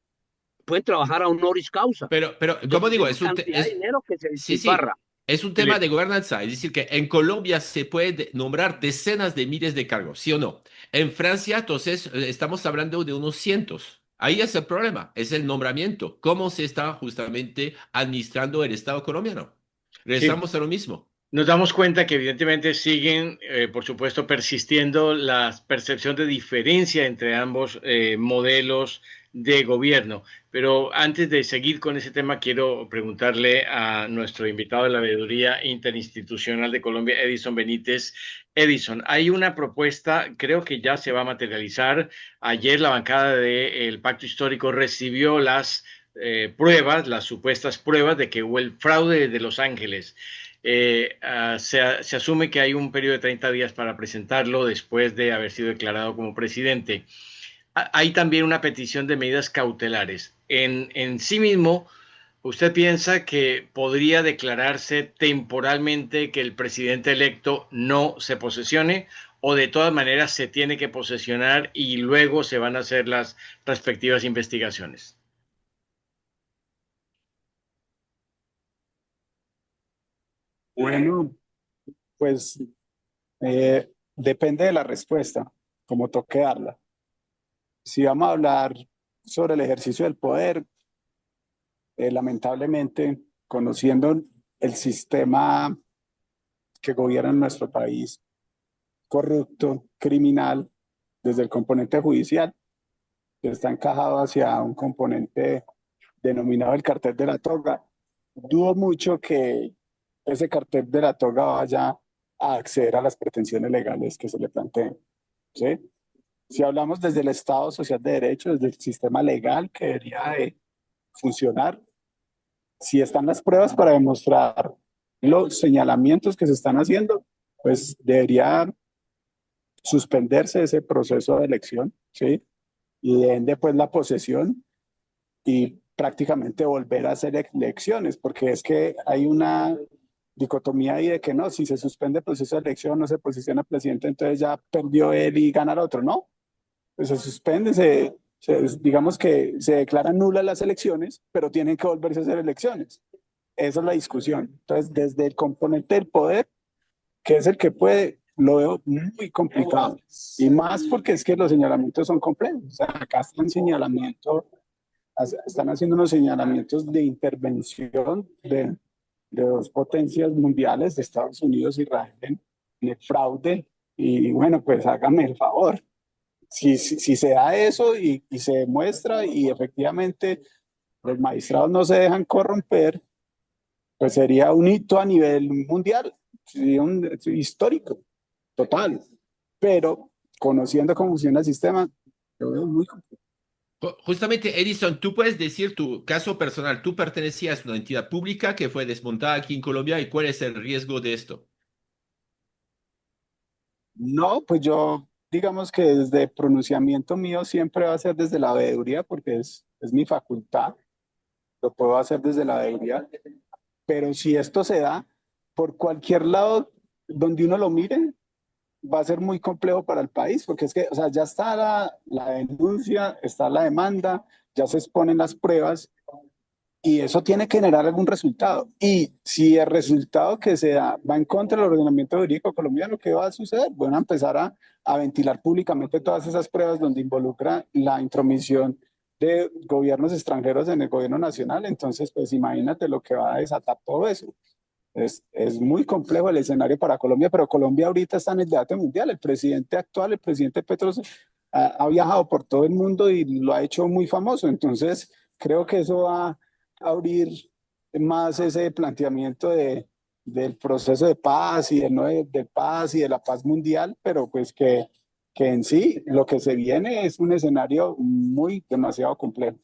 pueden trabajar a honoris causa, Pero como de digo, una cantidad de dinero que se sí, sí, despilfarra. es un tema Le- de gobernanza. Es decir, que en Colombia se puede nombrar decenas de miles de cargos, ¿sí o no? En Francia, entonces, estamos hablando de unos cientos. Ahí es el problema, es el nombramiento. ¿Cómo se está justamente administrando el Estado colombiano? sí, Regresamos a lo mismo. nos damos cuenta que evidentemente siguen, por supuesto, persistiendo la percepción de diferencia entre ambos modelos de gobierno. Pero antes de seguir con ese tema, quiero preguntarle a nuestro invitado de la Veeduría Interinstitucional de Colombia, Edison Benítez. Edison, hay una propuesta, creo que ya se va a materializar. Ayer la bancada del Pacto Histórico recibió las pruebas, las supuestas pruebas de que hubo el fraude de Los Ángeles. Se asume que hay un periodo de 30 días para presentarlo después de haber sido declarado como presidente. Hay también una petición de medidas cautelares. En sí mismo, ¿usted piensa que podría declararse temporalmente que el presidente electo no se posesione o de todas maneras se tiene que posesionar y luego se van a hacer las respectivas investigaciones? Bueno, pues depende de la respuesta, como toque darla. Si vamos a hablar sobre el ejercicio del poder, lamentablemente, conociendo el sistema que gobierna en nuestro país, corrupto, criminal, desde el componente judicial, que está encajado hacia un componente denominado el cartel de la toga, dudo mucho que ese cartel de la toga vaya a acceder a las pretensiones legales que se le planteen. ¿Sí? Si hablamos desde el Estado Social de Derecho, desde el sistema legal que debería de funcionar, si están las pruebas para demostrar los señalamientos que se están haciendo, pues debería suspenderse ese proceso de elección, ¿sí? Y de ende, pues la posesión y prácticamente volver a hacer elecciones, porque es que hay una dicotomía ahí de que no, si se suspende el proceso de elección, no se posiciona el presidente, entonces ya perdió él y gana el otro, ¿no? Pues se suspende, digamos que se declaran nulas las elecciones, pero tienen que volverse a hacer elecciones. Esa es la discusión. Entonces, desde el componente del poder, que es el que puede, lo veo muy complicado. Y más porque es que los señalamientos son complejos. O sea, acá están señalamientos, están haciendo unos señalamientos de intervención de dos potencias mundiales, de Estados Unidos y Israel, en el fraude. Y bueno, pues hágame el favor. Si se da eso y se demuestra y efectivamente los magistrados no se dejan corromper, pues sería un hito a nivel mundial, sería un histórico, total. Pero conociendo cómo funciona el sistema, lo veo muy complicado. Justamente, Edison, tú puedes decir tu caso personal. Tú pertenecías a una entidad pública que fue desmontada aquí en Colombia y cuál es el riesgo de esto. No, pues yo, digamos que desde pronunciamiento mío siempre va a ser desde la veeduría, porque es mi facultad, lo puedo hacer desde la veeduría. Pero si esto se da por cualquier lado donde uno lo mire, va a ser muy complejo para el país, porque es que, o sea, ya está la denuncia, está la demanda, ya se exponen las pruebas y eso tiene que generar algún resultado. Y si el resultado que se da va en contra del ordenamiento jurídico colombiano, ¿qué va a suceder? Van a empezar a ventilar públicamente todas esas pruebas donde involucra la intromisión de gobiernos extranjeros en el gobierno nacional. Entonces, pues imagínate lo que va a desatar todo eso. Es muy complejo el escenario para Colombia, pero Colombia ahorita está en el debate mundial. El presidente actual, el presidente Petro, ha viajado por todo el mundo y lo ha hecho muy famoso. Entonces, creo que eso va a abrir más ese planteamiento del proceso de paz y de paz y de la paz mundial, pero pues que en sí lo que se viene es un escenario muy demasiado complejo.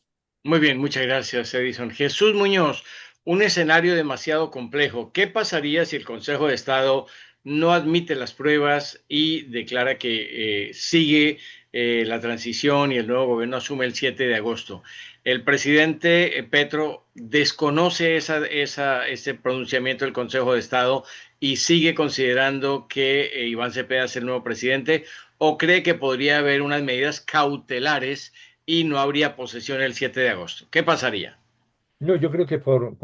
Muy bien, muchas gracias, Edison. Jesús Muñoz, un escenario demasiado complejo. ¿Qué pasaría si el Consejo de Estado no admite las pruebas y declara que sigue la transición y el nuevo gobierno asume el 7 de agosto? El presidente Petro desconoce ese pronunciamiento del Consejo de Estado y sigue considerando que Iván Cepeda es el nuevo presidente o cree que podría haber unas medidas cautelares y no habría posesión el 7 de agosto. ¿Qué pasaría? No, yo creo que por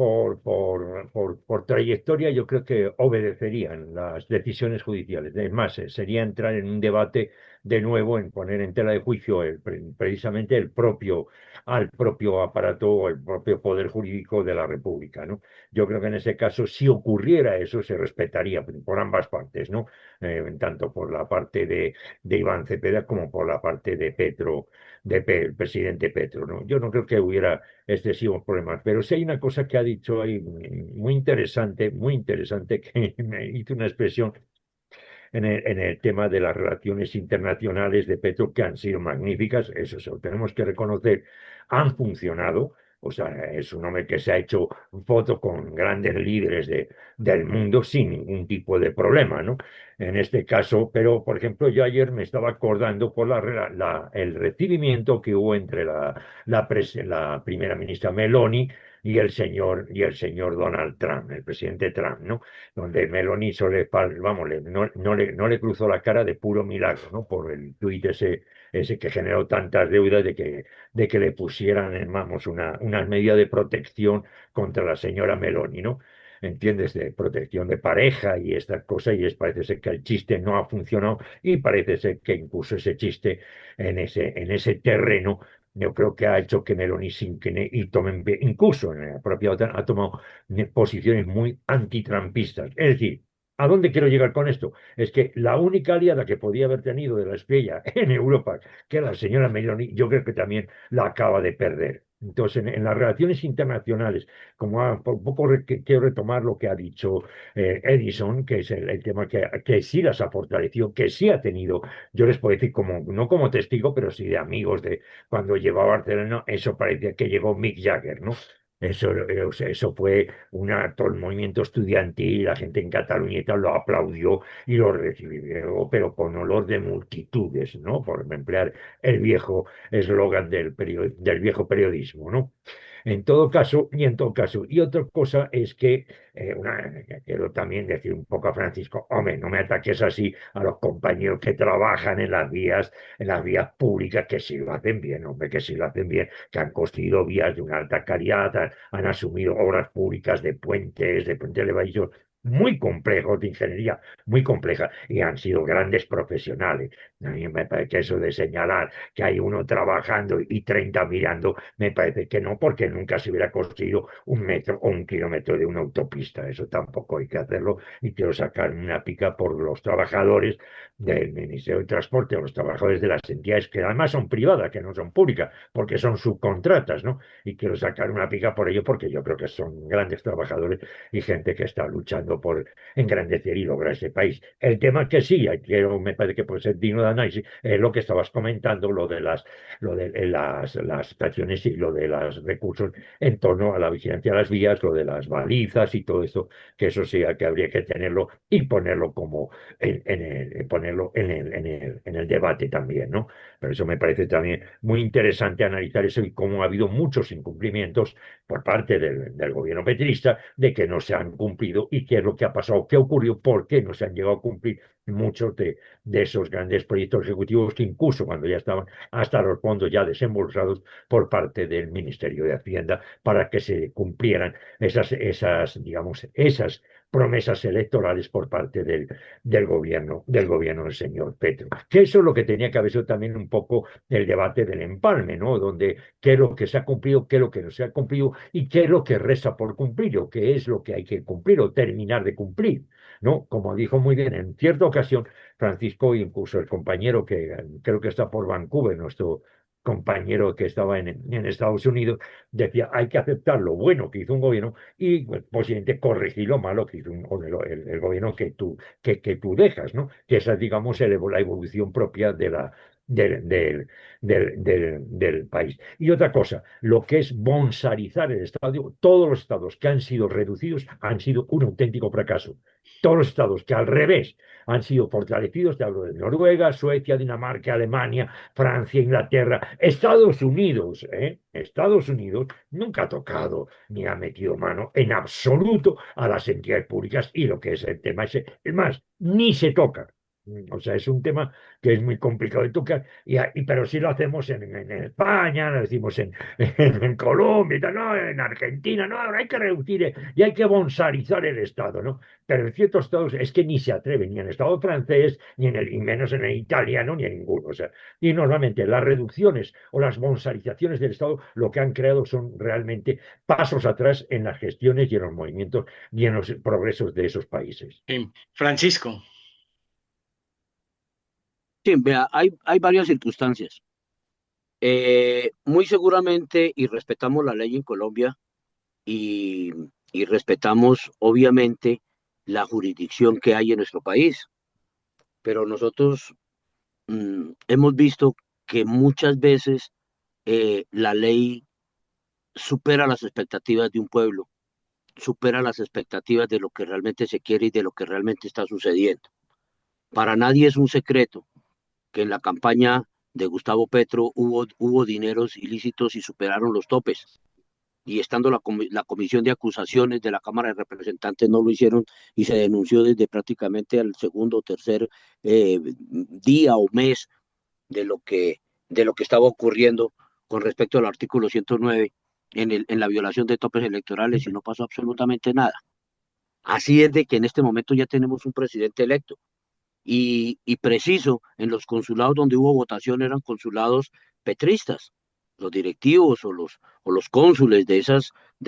trayectoria, yo creo que obedecerían las decisiones judiciales. Es más, sería entrar en un debate de nuevo, en poner en tela de juicio precisamente al propio aparato o el propio poder jurídico de la República, ¿no? Yo creo que en ese caso, si ocurriera eso, se respetaría por ambas partes, ¿no? Tanto por la parte de Iván Cepeda como por la parte de Petro, el presidente Petro, ¿no? Yo no creo que hubiera excesivos problemas. Pero sí hay una cosa que ha dicho ahí muy interesante, que me hizo una expresión en el tema de las relaciones internacionales de Petro, que han sido magníficas, eso se lo tenemos que reconocer, han funcionado. O sea, es un hombre que se ha hecho fotos con grandes líderes del mundo sin ningún tipo de problema, ¿no? En este caso, pero por ejemplo, yo ayer me estaba acordando por el recibimiento que hubo entre la primera ministra Meloni y el señor Donald Trump, el presidente Trump, ¿no? Donde Meloni vamos, no le cruzó la cara de puro milagro, ¿no? Por el tuit ese que generó tantas deudas de que le pusieran, vamos, unas medidas de protección contra la señora Meloni, ¿no? ¿Entiendes? De protección de pareja y estas cosas, y parece ser que el chiste no ha funcionado y parece ser que incluso ese chiste en ese terreno yo creo que ha hecho que Meloni se incline y incluso en la propia OTAN, ha tomado posiciones muy antitrampistas. Es decir, ¿a dónde quiero llegar con esto? Es que la única aliada que podía haber tenido de la estrella en Europa, que era la señora Meloni, yo creo que también la acaba de perder. Entonces, en las relaciones internacionales, por un poco quiero retomar lo que ha dicho Edison, que es el tema que sí las ha fortalecido, que sí ha tenido, yo les puedo decir, no como testigo, pero sí de amigos de cuando llegó a Barcelona, eso parecía que llegó Mick Jagger, ¿no? O sea, eso fue todo el movimiento estudiantil, la gente en Cataluña y tal lo aplaudió y lo recibió, pero con olor de multitudes, ¿no? Por emplear el viejo eslogan del viejo periodismo, ¿no? En todo caso, y otra cosa es que, quiero también decir un poco a Francisco, hombre, no me ataques así a los compañeros que trabajan en las vías públicas, que sí lo hacen bien, hombre, que sí lo hacen bien, que han construido vías de una alta calidad, han asumido obras públicas de puentes elevadizos muy complejos, de ingeniería muy compleja, y han sido grandes profesionales. A mí me parece que eso de señalar que hay uno trabajando y 30 mirando, me parece que no, porque nunca se hubiera construido 1 metro o 1 kilómetro de una autopista. Eso tampoco hay que hacerlo, y quiero sacar una pica por los trabajadores del Ministerio de Transporte, o los trabajadores de las entidades que además son privadas, que no son públicas, porque son subcontratas, ¿no? Y quiero sacar una pica por ello, porque yo creo que son grandes trabajadores y gente que está luchando por engrandecer y lograr ese país. El tema que sí, me parece que puede ser digno de análisis, es lo que estabas comentando, lo de las estaciones y lo de los recursos en torno a la vigilancia de las vías, lo de las balizas y todo esto, que eso sí que habría que tenerlo y ponerlo ponerlo en el debate también, ¿no? Pero eso me parece también muy interesante analizar eso, y cómo ha habido muchos incumplimientos por parte del gobierno petrista, de que no se han cumplido y qué es lo que ha pasado, qué ocurrió, por qué no se han llegado a cumplir muchos de esos grandes proyectos ejecutivos, que incluso cuando ya estaban hasta los fondos ya desembolsados por parte del Ministerio de Hacienda, para que se cumplieran digamos, esas promesas electorales por parte del gobierno del señor Petro. Que eso es lo que tenía que haber sido también un poco el debate del empalme, ¿no? Donde qué es lo que se ha cumplido, qué es lo que no se ha cumplido y qué es lo que resta por cumplir, o qué es lo que hay que cumplir o terminar de cumplir, ¿no? Como dijo muy bien en cierta ocasión Francisco, incluso el compañero que creo que está por Vancouver, nuestro compañero que estaba en Estados Unidos, decía, hay que aceptar lo bueno que hizo un gobierno y pues, posiblemente corregir lo malo que hizo el gobierno que tú dejas, ¿no? Que esa es, digamos, la evolución propia del país. Y otra cosa, lo que es bonsarizar el Estado, todos los estados que han sido reducidos han sido un auténtico fracaso. Todos los estados que al revés han sido fortalecidos, te hablo de Noruega, Suecia, Dinamarca, Alemania, Francia, Inglaterra, Estados Unidos, ¿eh? Estados Unidos nunca ha tocado ni ha metido mano en absoluto a las entidades públicas, y lo que es el tema ese, es más, ni se toca. O sea, es un tema que es muy complicado de tocar, pero sí lo hacemos en España, lo decimos en Colombia, y tal, no, en Argentina, no, ahora hay que reducir y hay que bonsarizar el Estado, ¿no? Pero en ciertos estados es que ni se atreven, ni en el Estado francés, y menos en el italiano, ni en ninguno. O sea, y normalmente las reducciones o las bonsarizaciones del Estado lo que han creado son realmente pasos atrás en las gestiones y en los movimientos y en los progresos de esos países. Francisco. Sí, vea, hay varias circunstancias. Muy seguramente, y respetamos la ley en Colombia, y, y respetamos obviamente la jurisdicción que hay en nuestro país, pero nosotros hemos visto que muchas veces la ley supera las expectativas de un pueblo, supera las expectativas de lo que realmente se quiere y de lo que realmente está sucediendo. Para nadie es un secreto que en la campaña de Gustavo Petro hubo dineros ilícitos y superaron los topes. Y estando la comisión de acusaciones de la Cámara de Representantes no lo hicieron y se denunció desde prácticamente al segundo o tercer día o mes de lo de lo que estaba ocurriendo con respecto al artículo 109 en la violación de topes electorales y no pasó absolutamente nada. Así es de que en este momento ya tenemos un presidente electo y preciso, en los consulados donde hubo votación eran consulados petristas, los directivos o los cónsules de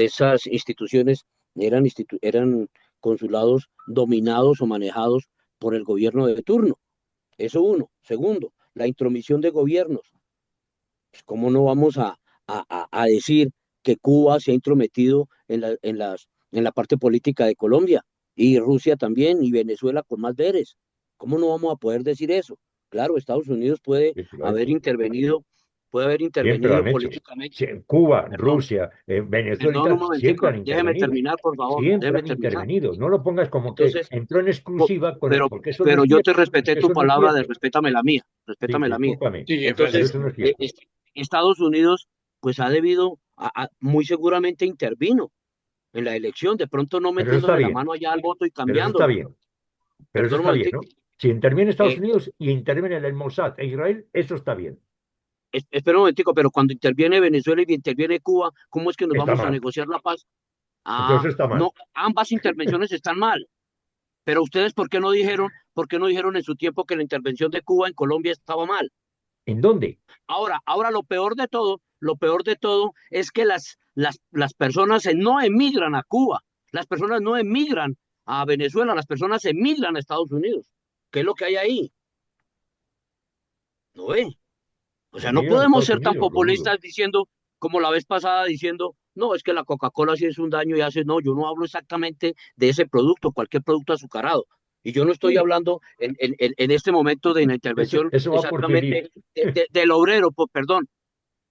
esas instituciones eran consulados dominados o manejados por el gobierno de turno. Eso uno. Segundo, la intromisión de gobiernos. Pues, ¿cómo no vamos a decir que Cuba se ha intrometido en la parte política de Colombia? Y Rusia también, y Venezuela con más veres. ¿Cómo no vamos a poder decir eso? Claro, Estados Unidos Sí, sí, lo ha hecho. puede haber Siempre lo intervenido han hecho. políticamente. Cuba, Perdón, Rusia, Venezuela y perdón un tal, siempre momentico, han déjeme intervenido. terminar, por favor, Siempre déjeme han terminar. intervenido. No lo pongas como que Entonces, entró en po- exclusiva pero, porque eso no pero es yo te cierto. respeté tu Eso no es palabra de cierto. respétame la mía, Sí, respétame la mía. discúlpame, Sigue, pero Entonces, eso no es cierto. Estados Unidos, pues ha debido, muy seguramente intervino en la elección, de pronto no Pero eso está metiéndole la bien, mano allá al voto y pero eso está cambiándolo. bien, pero eso Perdón un está bien, momentico. ¿no? Si interviene Estados Eh, Unidos y interviene el Mossad e Israel, eso está bien. espera un momentico, pero cuando interviene Venezuela y interviene Cuba, ¿cómo es que nos Está vamos a mal. negociar la paz? Ah, Entonces está mal. no, ambas intervenciones están mal. Pero ustedes, por qué no dijeron en su tiempo que la intervención de Cuba en Colombia estaba mal? ¿En dónde? Ahora lo peor de todo es que las personas no emigran a Cuba, las personas no emigran a Venezuela, las personas emigran a Estados Unidos. ¿Qué es lo que hay ahí? ¿No ve? O sea, no Emigran a podemos Estados ser tan Unidos, lo dudo. populistas diciendo, como la vez pasada, diciendo, no, es que la Coca-Cola sí es un daño y hace, no, yo no hablo exactamente de ese producto, cualquier producto azucarado. Y yo no estoy Sí, hablando en este momento de la eso, intervención eso va porque exactamente del obrero, perdón.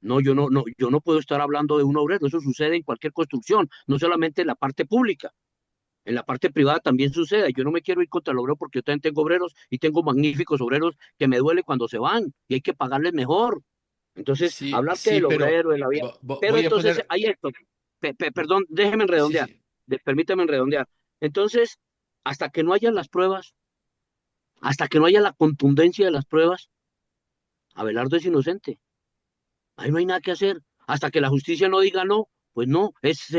No, yo no puedo estar hablando de un obrero, eso sucede en cualquier construcción, no solamente en la parte pública, en la parte privada también sucede. Yo no me quiero ir contra el obrero porque yo también tengo obreros y tengo magníficos obreros que me duele cuando se van y hay que pagarles mejor. Entonces, Sí, hablar que sí, del pero obrero, de la vida. Pero voy a entonces, poner, hay esto, perdón, déjeme sí, redondear, sí, permítame redondear. Entonces, hasta que no haya las pruebas, hasta que no haya la contundencia de las pruebas, Abelardo es inocente. Ahí no hay nada que hacer. Hasta que la justicia no diga no, pues no, es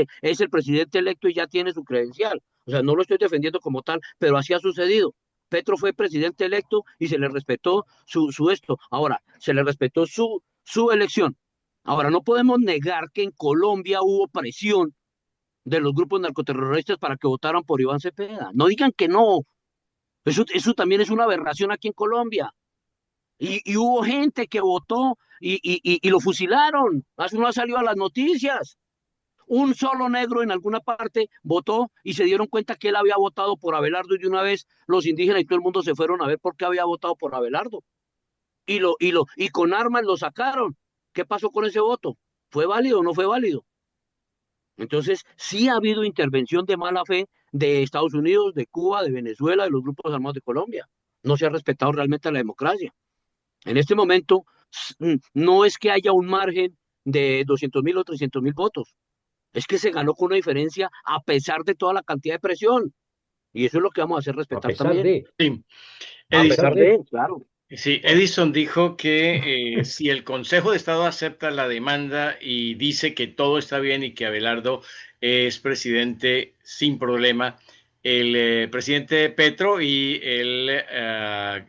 el presidente electo y ya tiene su credencial. O sea, no lo estoy defendiendo como tal, pero así ha sucedido. Petro fue presidente electo y se le respetó su esto. Ahora, se le respetó su elección. Ahora, no podemos negar que en Colombia hubo presión de los grupos narcoterroristas para que votaran por Iván Cepeda. No digan que no. Eso también es una aberración aquí en Colombia. Y hubo gente que votó y lo fusilaron. Hace no ha salido a las noticias. Un solo negro en alguna parte votó y se dieron cuenta que él había votado por Abelardo y de una vez los indígenas y todo el mundo se fueron a ver por qué había votado por Abelardo. Y con armas lo sacaron. ¿Qué pasó con ese voto? ¿Fue válido o no fue válido? Entonces, sí ha habido intervención de mala fe de Estados Unidos, de Cuba, de Venezuela, de los grupos armados de Colombia. No se ha respetado realmente la democracia. En este momento, no es que haya un margen de 200.000 o 300.000 votos, es que se ganó con una diferencia a pesar de toda la cantidad de presión. Y eso es lo que vamos a hacer A respetar pesar también, de, Sí, a a Edison, pesar pesar de, de, claro. sí, Edison dijo que si el Consejo de Estado acepta la demanda y dice que todo está bien y que Abelardo es presidente sin problema, el presidente Petro y el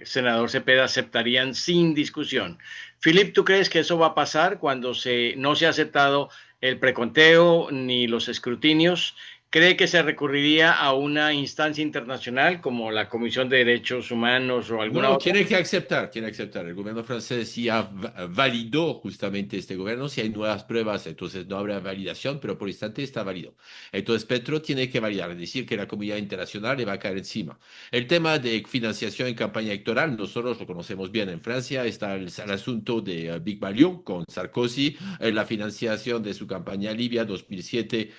senador Cepeda aceptarían sin discusión. Philip, ¿tú crees que eso va a pasar cuando no se ha aceptado el preconteo ni los escrutinios? ¿Cree que se recurriría a una instancia internacional como la Comisión de Derechos Humanos o alguna No, otra? tiene que aceptar, tiene que aceptar. El gobierno francés ya validó justamente este gobierno. Si hay nuevas pruebas, entonces no habrá validación, pero por instante está válido. Entonces Petro tiene que validar, es decir, que la comunidad internacional le va a caer encima. El tema de financiación en campaña electoral, nosotros lo conocemos bien en Francia. Está el asunto de Big Malion con Sarkozy, la financiación de su campaña Libia 2007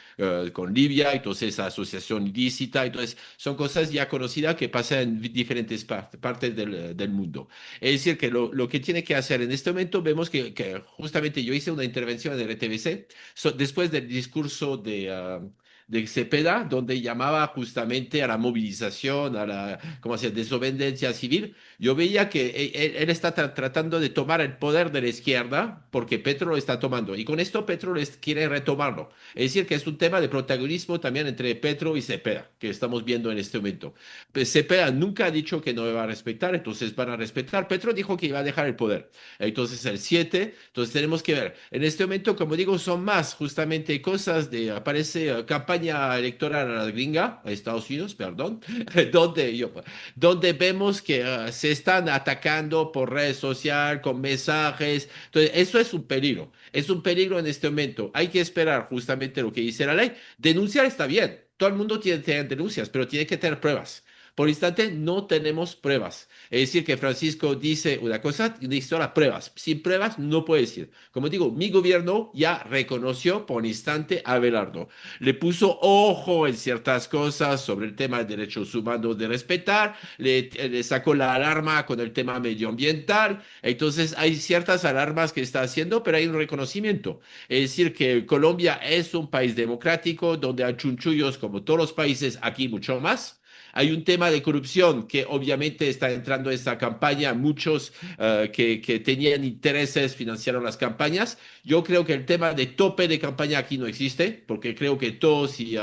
con Libia, entonces asociación ilícita. Entonces son cosas ya conocidas que pasan en diferentes partes del mundo. Es decir, que lo que tiene que hacer en este momento, vemos que justamente yo hice una intervención en el RTBC después del discurso de Cepeda, donde llamaba justamente a la movilización, a la, ¿cómo se llama?, desobediencia civil. Yo veía que él está tratando de tomar el poder de la izquierda porque Petro lo está tomando. Y con esto Petro les quiere retomarlo. Es decir, que es un tema de protagonismo también entre Petro y Cepeda, que estamos viendo en este momento. Pues Cepeda nunca ha dicho que no me va a respetar, entonces van a respetar. Petro dijo que iba a dejar el poder. Entonces el 7, entonces tenemos que ver. En este momento, como digo, son más justamente cosas de, aparece campaña electoral a la gringa, a Estados Unidos, perdón, donde vemos que se están atacando por redes sociales, con mensajes. Entonces, eso es un peligro. Es un peligro en este momento. Hay que esperar justamente lo que dice la ley. Denunciar está bien. Todo el mundo tiene que tener denuncias, pero tiene que tener pruebas. Por instante, no tenemos pruebas. Es decir, que Francisco dice una cosa y necesita las pruebas. Sin pruebas, no puede decir. Como digo, mi gobierno ya reconoció por un instante a Abelardo. Le puso ojo en ciertas cosas sobre el tema de derechos humanos de respetar, le sacó la alarma con el tema medioambiental. Entonces, hay ciertas alarmas que está haciendo, pero hay un reconocimiento. Es decir, que Colombia es un país democrático donde hay chunchullos como todos los países, aquí mucho más. Hay un tema de corrupción que obviamente está entrando en esta campaña. Muchos que tenían intereses financiaron las campañas. Yo creo que el tema de tope de campaña aquí no existe, porque creo que todos y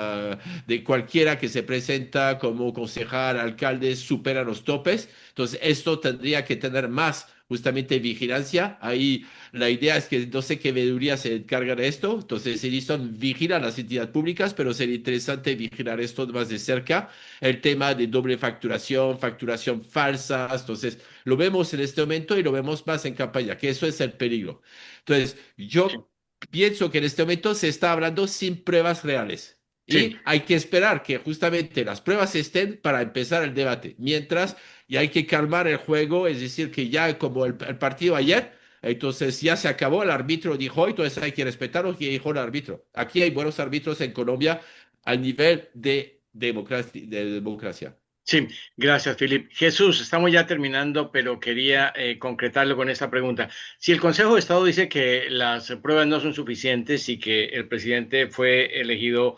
de cualquiera que se presenta como concejal, alcalde, supera los topes. Entonces, esto tendría que tener más justamente vigilancia. Ahí la idea es que no sé qué veeduría se encarga de esto. Entonces, Edison vigila las entidades públicas, pero sería interesante vigilar esto más de cerca. El tema de doble facturación, facturación falsa. Entonces, lo vemos en este momento y lo vemos más en campaña, que eso es el peligro. Entonces, Sí, yo pienso que en este momento se está hablando sin pruebas reales. sí. Y hay que esperar que justamente las pruebas estén para empezar el debate. Mientras, y hay que calmar el juego, es decir, que ya como el partido ayer, entonces ya se acabó, el árbitro dijo, entonces hay que respetar lo que dijo el árbitro. Aquí hay buenos árbitros en Colombia al nivel de democracia. Sí, gracias, Philip. Jesús, estamos ya terminando, pero quería concretarlo con esta pregunta. Si el Consejo de Estado dice que las pruebas no son suficientes y que el presidente fue elegido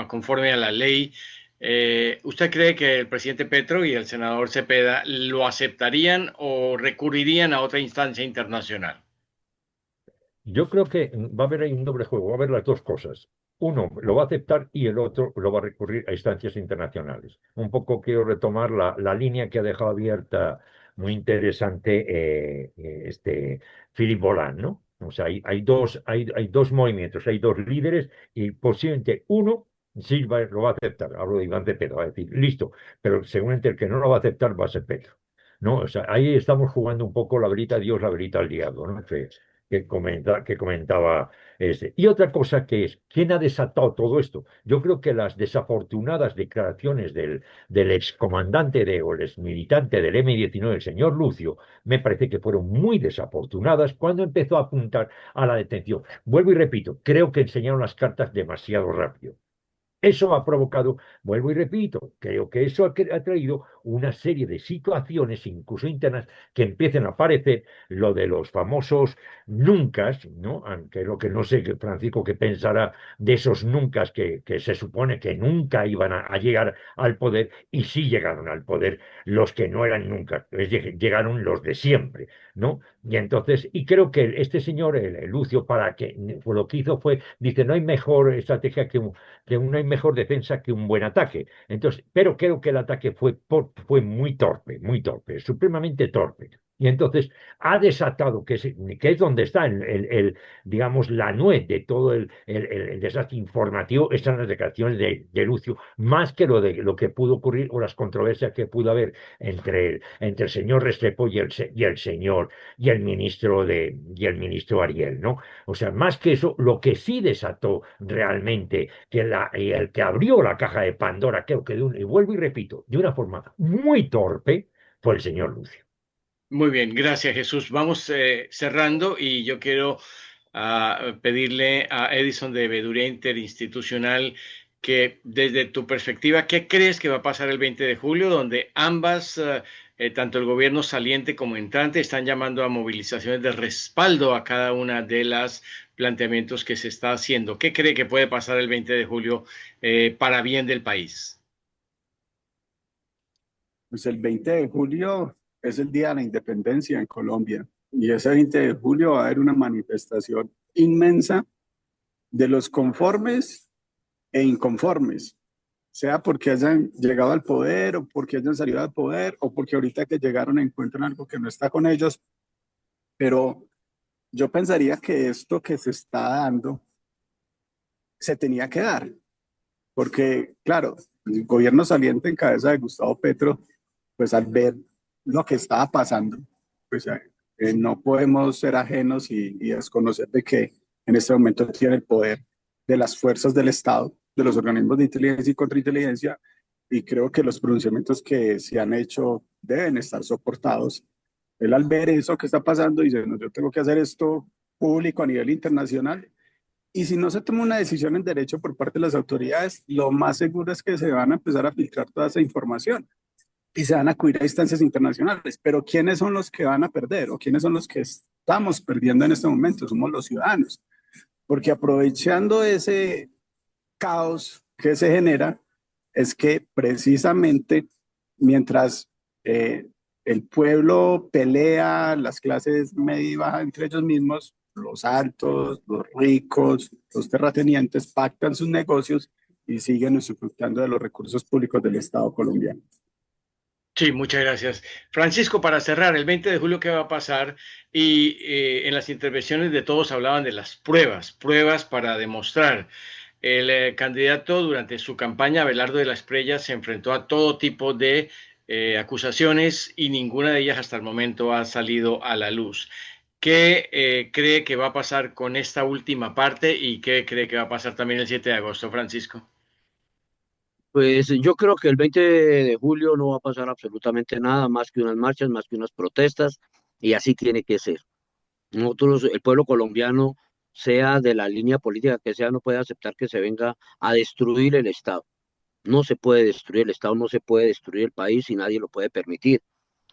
conforme a la ley, ¿usted cree que el presidente Petro y el senador Cepeda lo aceptarían o recurrirían a otra instancia internacional? yo creo que va a haber ahí un doble juego, va a haber las dos cosas. Uno lo va a aceptar y el otro lo va a recurrir a instancias internacionales. Un poco quiero retomar la línea que ha dejado abierta, muy interesante, Philippe Bolan, ¿no? O sea, hay dos movimientos, hay dos líderes y posiblemente uno sí lo va a aceptar. Hablo de Iván Cepeda, va a decir, listo, pero seguramente el que no lo va a aceptar va a ser Petro. ¿No? O sea, ahí estamos jugando un poco la verita a Dios, la verita al diablo, ¿no? Que comentaba ese. Y otra cosa que es, ¿quién ha desatado todo esto? Yo creo que las desafortunadas declaraciones del excomandante o el exmilitante del M-19, el señor Lucio, me parece que fueron muy desafortunadas cuando empezó a apuntar a la detención. Vuelvo y repito, creo que enseñaron las cartas demasiado rápido. Eso ha provocado, vuelvo y repito, creo que eso ha traído una serie de situaciones, incluso internas, que empiezan a aparecer, lo de los famosos nuncas, ¿no? Aunque lo que no sé, Francisco, qué pensará de esos nuncas que se supone que nunca iban a llegar al poder, y sí llegaron al poder los que no eran nunca, llegaron los de siempre, ¿no? Y entonces, y creo que este señor, el Lucio, para que lo que hizo fue, dice, no hay mejor estrategia que no hay mejor defensa que un buen ataque. Entonces, pero creo que el ataque fue muy torpe, supremamente torpe. Y entonces ha desatado, que es donde está digamos, la nuez de todo el desastre informativo, están las declaraciones de Lucio, más que lo que pudo ocurrir o las controversias que pudo haber entre el señor Restrepo y el ministro Ariel, ¿no? O sea, más que eso, lo que sí desató realmente y el que abrió la caja de Pandora, creo que y vuelvo y repito, de una forma muy torpe, fue el señor Lucio. Muy bien, gracias Jesús. Vamos cerrando y yo quiero pedirle a Edison de Veeduría Interinstitucional que desde tu perspectiva, ¿qué crees que va a pasar el 20 de julio, donde ambas, tanto el gobierno saliente como entrante, están llamando a movilizaciones de respaldo a cada una de las planteamientos que se está haciendo? ¿Qué cree que puede pasar el 20 de julio para bien del país? Pues el 20 de julio es el Día de la Independencia en Colombia y ese 20 de julio va a haber una manifestación inmensa de los conformes e inconformes, sea porque hayan llegado al poder o porque hayan salido al poder o porque ahorita que llegaron encuentran algo que no está con ellos, pero yo pensaría que esto que se está dando se tenía que dar, porque claro, el gobierno saliente en cabeza de Gustavo Petro, pues al ver lo que estaba pasando, pues no podemos ser ajenos y desconocer de que en este momento tiene el poder de las fuerzas del Estado, de los organismos de inteligencia y contrainteligencia, y creo que los pronunciamientos que se han hecho deben estar soportados. Él al ver eso que está pasando dice, no, yo tengo que hacer esto público a nivel internacional, y si no se toma una decisión en derecho por parte de las autoridades, lo más seguro es que se van a empezar a filtrar toda esa información y se van a acudir a instancias internacionales. Pero ¿quiénes son los que van a perder o quiénes son los que estamos perdiendo en este momento? Somos los ciudadanos, porque aprovechando ese caos que se genera, es que precisamente mientras el pueblo pelea, las clases media y baja entre ellos mismos, los altos, los ricos, los terratenientes pactan sus negocios y siguen usufructuando de los recursos públicos del Estado colombiano. Sí, muchas gracias. Francisco, para cerrar, el 20 de julio, ¿qué va a pasar? Y en las intervenciones de todos hablaban de las pruebas para demostrar. El candidato durante su campaña, Abelardo de la Espriella, se enfrentó a todo tipo de acusaciones y ninguna de ellas hasta el momento ha salido a la luz. ¿Qué cree que va a pasar con esta última parte y qué cree que va a pasar también el 7 de agosto, Francisco? Pues yo creo que el 20 de julio no va a pasar absolutamente nada más que unas marchas, más que unas protestas, y así tiene que ser. Nosotros, el pueblo colombiano, sea de la línea política que sea, no puede aceptar que se venga a destruir el Estado. No se puede destruir el Estado, no se puede destruir el país y nadie lo puede permitir.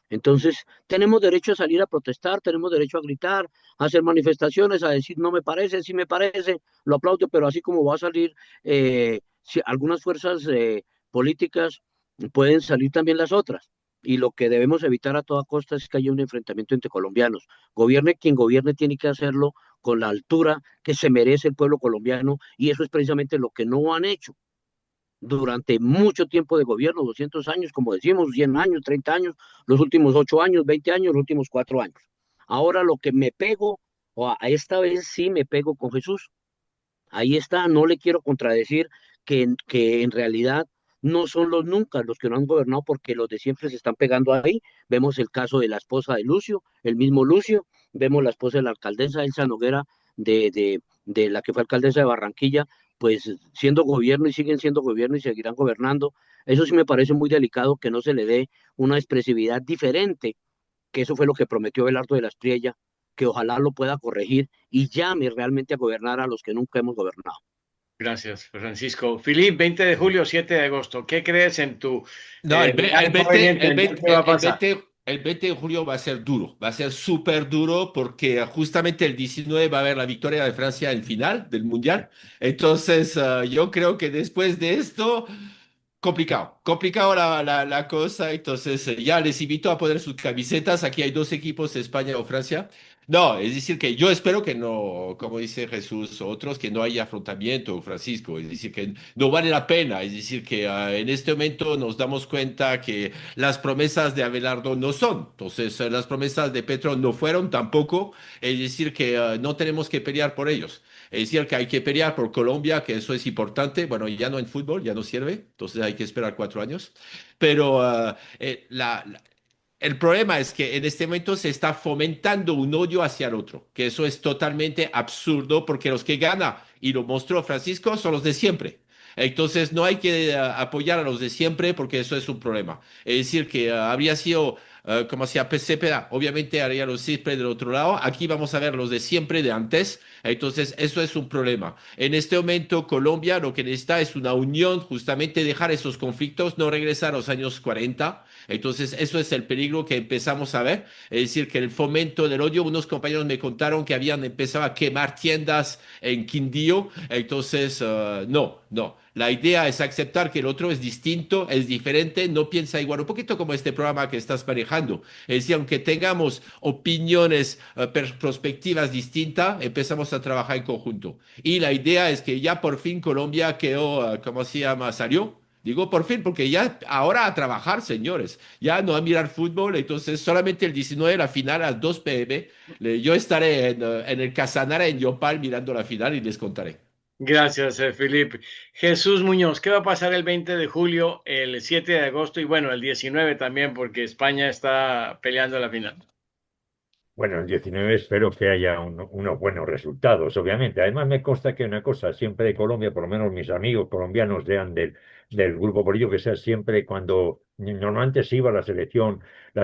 Entonces, tenemos derecho a salir a protestar, tenemos derecho a gritar, a hacer manifestaciones, a decir no me parece, sí me parece, lo aplaudo, pero así como va a salir algunas fuerzas políticas, pueden salir también las otras. Y lo que debemos evitar a toda costa es que haya un enfrentamiento entre colombianos. Gobierne quien gobierne, tiene que hacerlo con la altura que se merece el pueblo colombiano, y eso es precisamente lo que no han hecho durante mucho tiempo de gobierno, 200 años, como decimos, 100 años, 30 años, los últimos 8 años, 20 años, los últimos 4 años. Ahora lo que me pego, a esta vez sí me pego con Jesús. Ahí está, no le quiero contradecir que en realidad no son los nunca los que no han gobernado, porque los de siempre se están pegando ahí. Vemos el caso de la esposa de Lucio, el mismo Lucio, vemos la esposa de la alcaldesa Elsa Noguera, de la que fue alcaldesa de Barranquilla, pues siendo gobierno y siguen siendo gobierno y seguirán gobernando. Eso sí me parece muy delicado, que no se le dé una expresividad diferente, que eso fue lo que prometió Belardo de la Espriella, que ojalá lo pueda corregir y llame realmente a gobernar a los que nunca hemos gobernado. Gracias, Francisco. Filip, 20 de julio, 7 de agosto. ¿Qué crees en tu No, gran inconveniente? ¿Qué va a pasar? el 20 de julio va a ser duro, va a ser súper duro porque justamente el 19 va a haber la victoria de Francia en final del Mundial. Entonces, yo creo que después de esto, complicado la cosa. Entonces, ya les invito a poner sus camisetas. Aquí hay dos equipos, España o Francia. No, es decir, que yo espero que no, como dice Jesús, otros, que no haya afrontamiento, Francisco. Es decir, que no vale la pena. Es decir, que en este momento nos damos cuenta que las promesas de Abelardo no son. Entonces, las promesas de Petro no fueron tampoco. Es decir, que no tenemos que pelear por ellos. Es decir, que hay que pelear por Colombia, que eso es importante. Bueno, ya no en fútbol, ya no sirve, entonces hay que esperar 4 años. Pero el problema es que en este momento se está fomentando un odio hacia el otro, que eso es totalmente absurdo porque los que ganan, y lo mostró Francisco, son los de siempre. Entonces no hay que apoyar a los de siempre porque eso es un problema. Es decir, que habría sido como si a Cepeda, obviamente haría los siempre del otro lado. Aquí vamos a ver los de siempre, de antes. Entonces eso es un problema. En este momento Colombia lo que necesita es una unión, justamente dejar esos conflictos, no regresar a los años 40. Entonces, eso es el peligro que empezamos a ver. Es decir, que el fomento del odio, unos compañeros me contaron que habían empezado a quemar tiendas en Quindío. Entonces, no, no. La idea es aceptar que el otro es distinto, es diferente, no piensa igual, un poquito como este programa que estás manejando. Es decir, aunque tengamos opiniones, perspectivas distintas, empezamos a trabajar en conjunto. Y la idea es que ya por fin Colombia quedó, ¿cómo se llama? Salió. Digo por fin, porque ya ahora a trabajar, señores, ya no a mirar fútbol, entonces solamente el 19 la final a las 2 p.m. Yo estaré en el Casanare en Yopal mirando la final y les contaré. Gracias, Filip. Jesús Muñoz, ¿qué va a pasar el 20 de julio, el 7 de agosto y bueno, el 19 también, porque España está peleando la final? Bueno, el 19 espero que haya unos buenos resultados, obviamente. Además, me consta que una cosa, siempre de Colombia, por lo menos mis amigos colombianos sean del grupo político que sea, siempre cuando normalmente se iba a la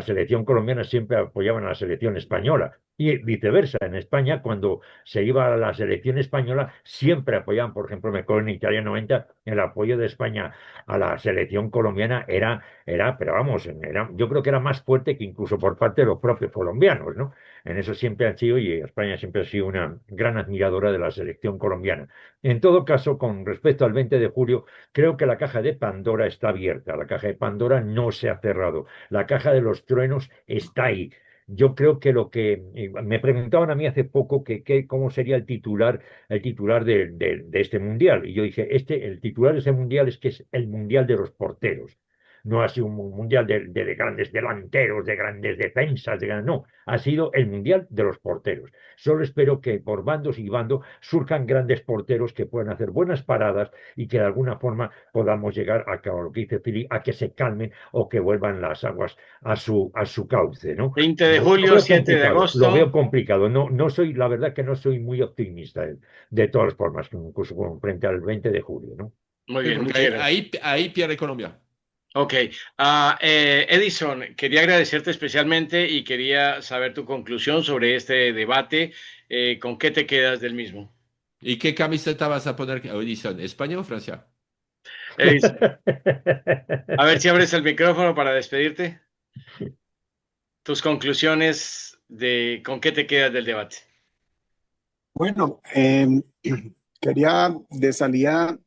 selección colombiana siempre apoyaban a la selección española. Y viceversa, en España, cuando se iba a la selección española, siempre apoyaban, por ejemplo, me acuerdo en Italia 90, el apoyo de España a la selección colombiana pero vamos, yo creo que era más fuerte que incluso por parte de los propios colombianos, ¿no? En eso siempre han sido, y España siempre ha sido una gran admiradora de la selección colombiana. En todo caso, con respecto al 20 de julio, creo que la caja de Pandora está abierta. La caja de Pandora no se ha cerrado. La caja de los truenos está ahí. Yo creo que me preguntaban a mí hace poco cómo sería el titular de este mundial. Y yo dije, el titular de este mundial es que es el mundial de los porteros. No ha sido un mundial de grandes delanteros, de grandes defensas, no, ha sido el mundial de los porteros. Solo espero que por bandos y bandos surjan grandes porteros que puedan hacer buenas paradas y que de alguna forma podamos llegar a lo que dice Fili, a que se calmen o que vuelvan las aguas a su cauce, ¿no? 20 de Lo julio, veo 7 de complicado, lo veo agosto. complicado. No soy, la verdad que no soy muy optimista de todas formas, incluso frente al 20 de julio, ¿no? Muy Sí, bien, muchas porque gracias. ahí pierde Colombia. Ok, Edison, quería agradecerte especialmente y quería saber tu conclusión sobre este debate. ¿Con qué te quedas del mismo? ¿Y qué camiseta vas a poner, Edison? ¿España o Francia? Edison, a ver si abres el micrófono para despedirte. Tus conclusiones de con qué te quedas del debate. Bueno, quería de salida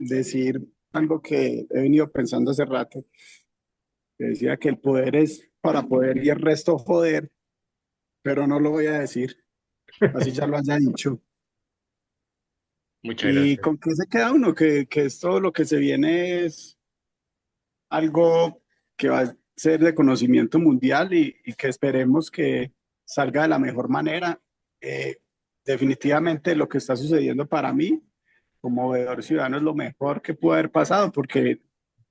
decir algo que he venido pensando hace rato, que decía que el poder es para poder y el resto joder, pero no lo voy a decir, así ya lo haya dicho. Muchas ¿Y gracias. con qué se queda uno? Que es todo lo que se viene es algo que va a ser de conocimiento mundial y que esperemos que salga de la mejor manera. Eh, Definitivamente lo que está sucediendo para mí como veedor ciudadano es lo mejor que pudo haber pasado porque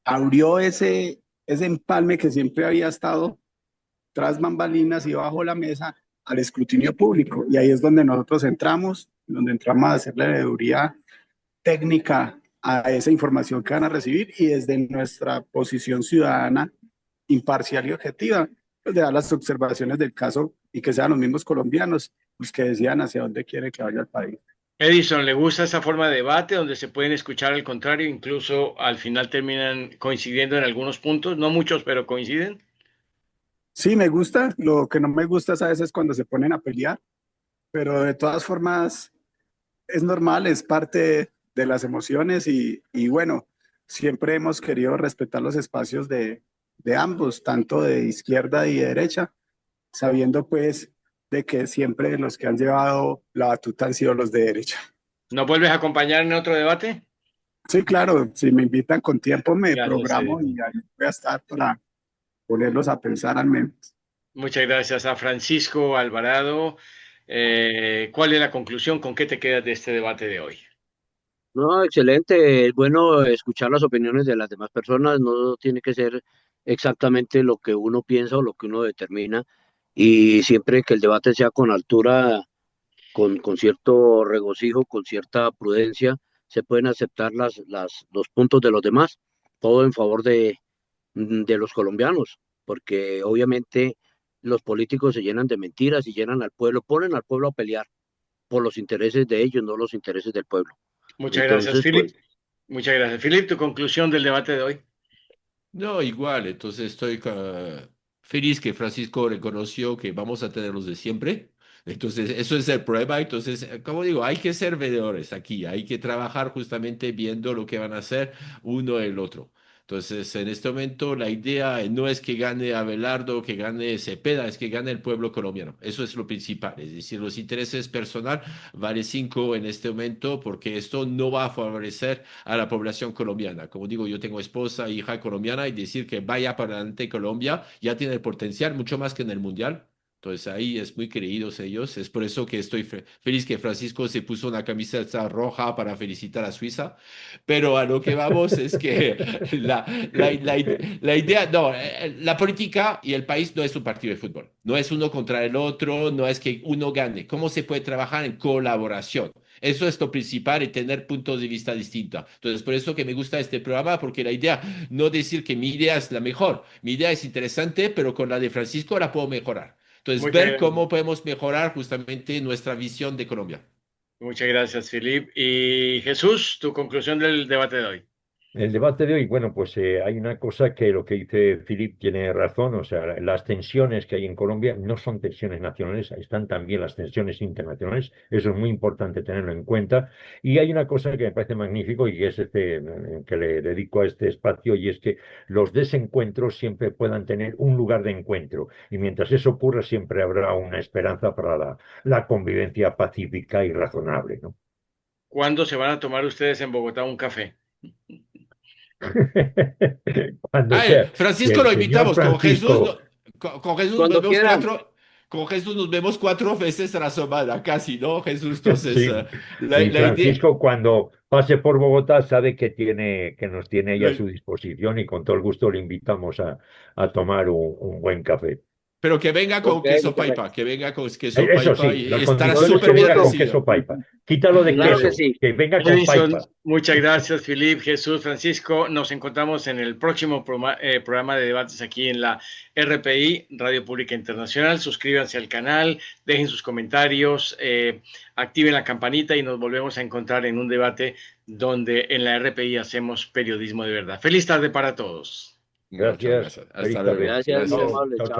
abrió ese empalme que siempre había estado tras bambalinas y bajo la mesa al escrutinio público. Y ahí es donde nosotros entramos, donde entramos a hacer la veeduría técnica a esa información que van a recibir y desde nuestra posición ciudadana imparcial y objetiva, pues de dar las observaciones del caso y que sean los mismos colombianos los que decidan hacia dónde quiere que vaya el país. Edison, ¿le gusta esa forma de debate donde se pueden escuchar al contrario, incluso al final terminan coincidiendo en algunos puntos? No muchos, pero coinciden. Sí, me gusta. Lo que no me gusta es a veces cuando se ponen a pelear, pero de todas formas es normal, es parte de las emociones y bueno, siempre hemos querido respetar los espacios de ambos, tanto de izquierda y de derecha, sabiendo pues de que siempre los que han llevado la batuta han sido los de derecha. ¿Nos vuelves a acompañar en otro debate? Sí, claro, si me invitan con tiempo me Gracias, programo y Edison. ahí voy a estar para ponerlos a pensar al menos. Muchas gracias a Francisco Alvarado. ¿Cuál es la conclusión? ¿Con qué te quedas de este debate de hoy? No, excelente. Es bueno escuchar las opiniones de las demás personas. No tiene que ser exactamente lo que uno piensa o lo que uno determina. Y siempre que el debate sea con altura, con cierto regocijo, con cierta prudencia, se pueden aceptar los puntos de los demás. Todo en favor de los colombianos, porque obviamente los políticos se llenan de mentiras y llenan al pueblo, ponen al pueblo a pelear por los intereses de ellos, no los intereses del pueblo. Muchas gracias, Entonces, pues, Philip. Muchas gracias. Philip, tu conclusión del debate de hoy. No, igual, entonces estoy feliz que Francisco reconoció que vamos a tener los de siempre. Entonces, eso es el problema. Entonces, como digo, hay que ser veedores aquí, hay que trabajar justamente viendo lo que van a hacer uno el otro. Entonces, en este momento, la idea no es que gane Abelardo, que gane Cepeda, es que gane el pueblo colombiano. Eso es lo principal. Es decir, los intereses personal vale cinco en este momento porque esto no va a favorecer a la población colombiana. Como digo, yo tengo esposa e hija colombiana y decir que vaya para adelante Colombia ya tiene el potencial mucho más que en el Mundial. Entonces ahí es muy queridos ellos. Es por eso que estoy feliz que Francisco se puso una camiseta roja para felicitar a Suiza. Pero a lo que vamos es que la, la idea, no, la política y el país no es un partido de fútbol. No es uno contra el otro, no es que uno gane. ¿Cómo se puede trabajar en colaboración? Eso es lo principal y tener puntos de vista distintos. Entonces, por eso que me gusta este programa, porque la idea, no decir que mi idea es la mejor, mi idea es interesante, pero con la de Francisco la puedo mejorar. Entonces, Muchas ver gracias. cómo podemos mejorar justamente nuestra visión de Colombia. Muchas gracias, Philip. Y Jesús, tu conclusión del debate de hoy. El debate de hoy, bueno, pues hay una cosa que lo que dice Philip tiene razón, o sea, las tensiones que hay en Colombia no son tensiones nacionales, están también las tensiones internacionales, eso es muy importante tenerlo en cuenta. Y hay una cosa que me parece magnífico y es que le dedico a este espacio, y es que los desencuentros siempre puedan tener un lugar de encuentro, y mientras eso ocurra siempre habrá una esperanza para la convivencia pacífica y razonable, ¿no? ¿Cuándo se van a tomar ustedes en Bogotá un café? Cuando Ah, sea que Francisco el lo señor invitamos, con Jesús, Francisco. con Jesús nos cuando vemos quieran. con Jesús nos vemos 4 veces a la semana, casi, ¿no, Jesús? Entonces, Sí, la, y la idea, Francisco cuando pase por Bogotá sabe que nos tiene ahí a la- su disposición, y con todo el gusto le invitamos a tomar un buen café. pero que venga Ok, con queso muchas paipa, gracias. que venga con queso Eso paipa sí, y la estará Con condición es mucho que súper bien venga con gusto. queso recibido. paipa. Quítalo de Claro que queso, sí. que venga con Edison, paipa. muchas gracias, Philip, Jesús, Francisco. Nos encontramos en el próximo programa de debates aquí en la RPI, Radio Pública Internacional. Suscríbanse al canal, dejen sus comentarios, activen la campanita y nos volvemos a encontrar en un debate donde en la RPI hacemos periodismo de verdad. Feliz tarde para todos. Muchas Gracias, gracias. feliz Hasta luego. tarde. Gracias, muy Gracias. Chao, amable. chao, Chao. chao.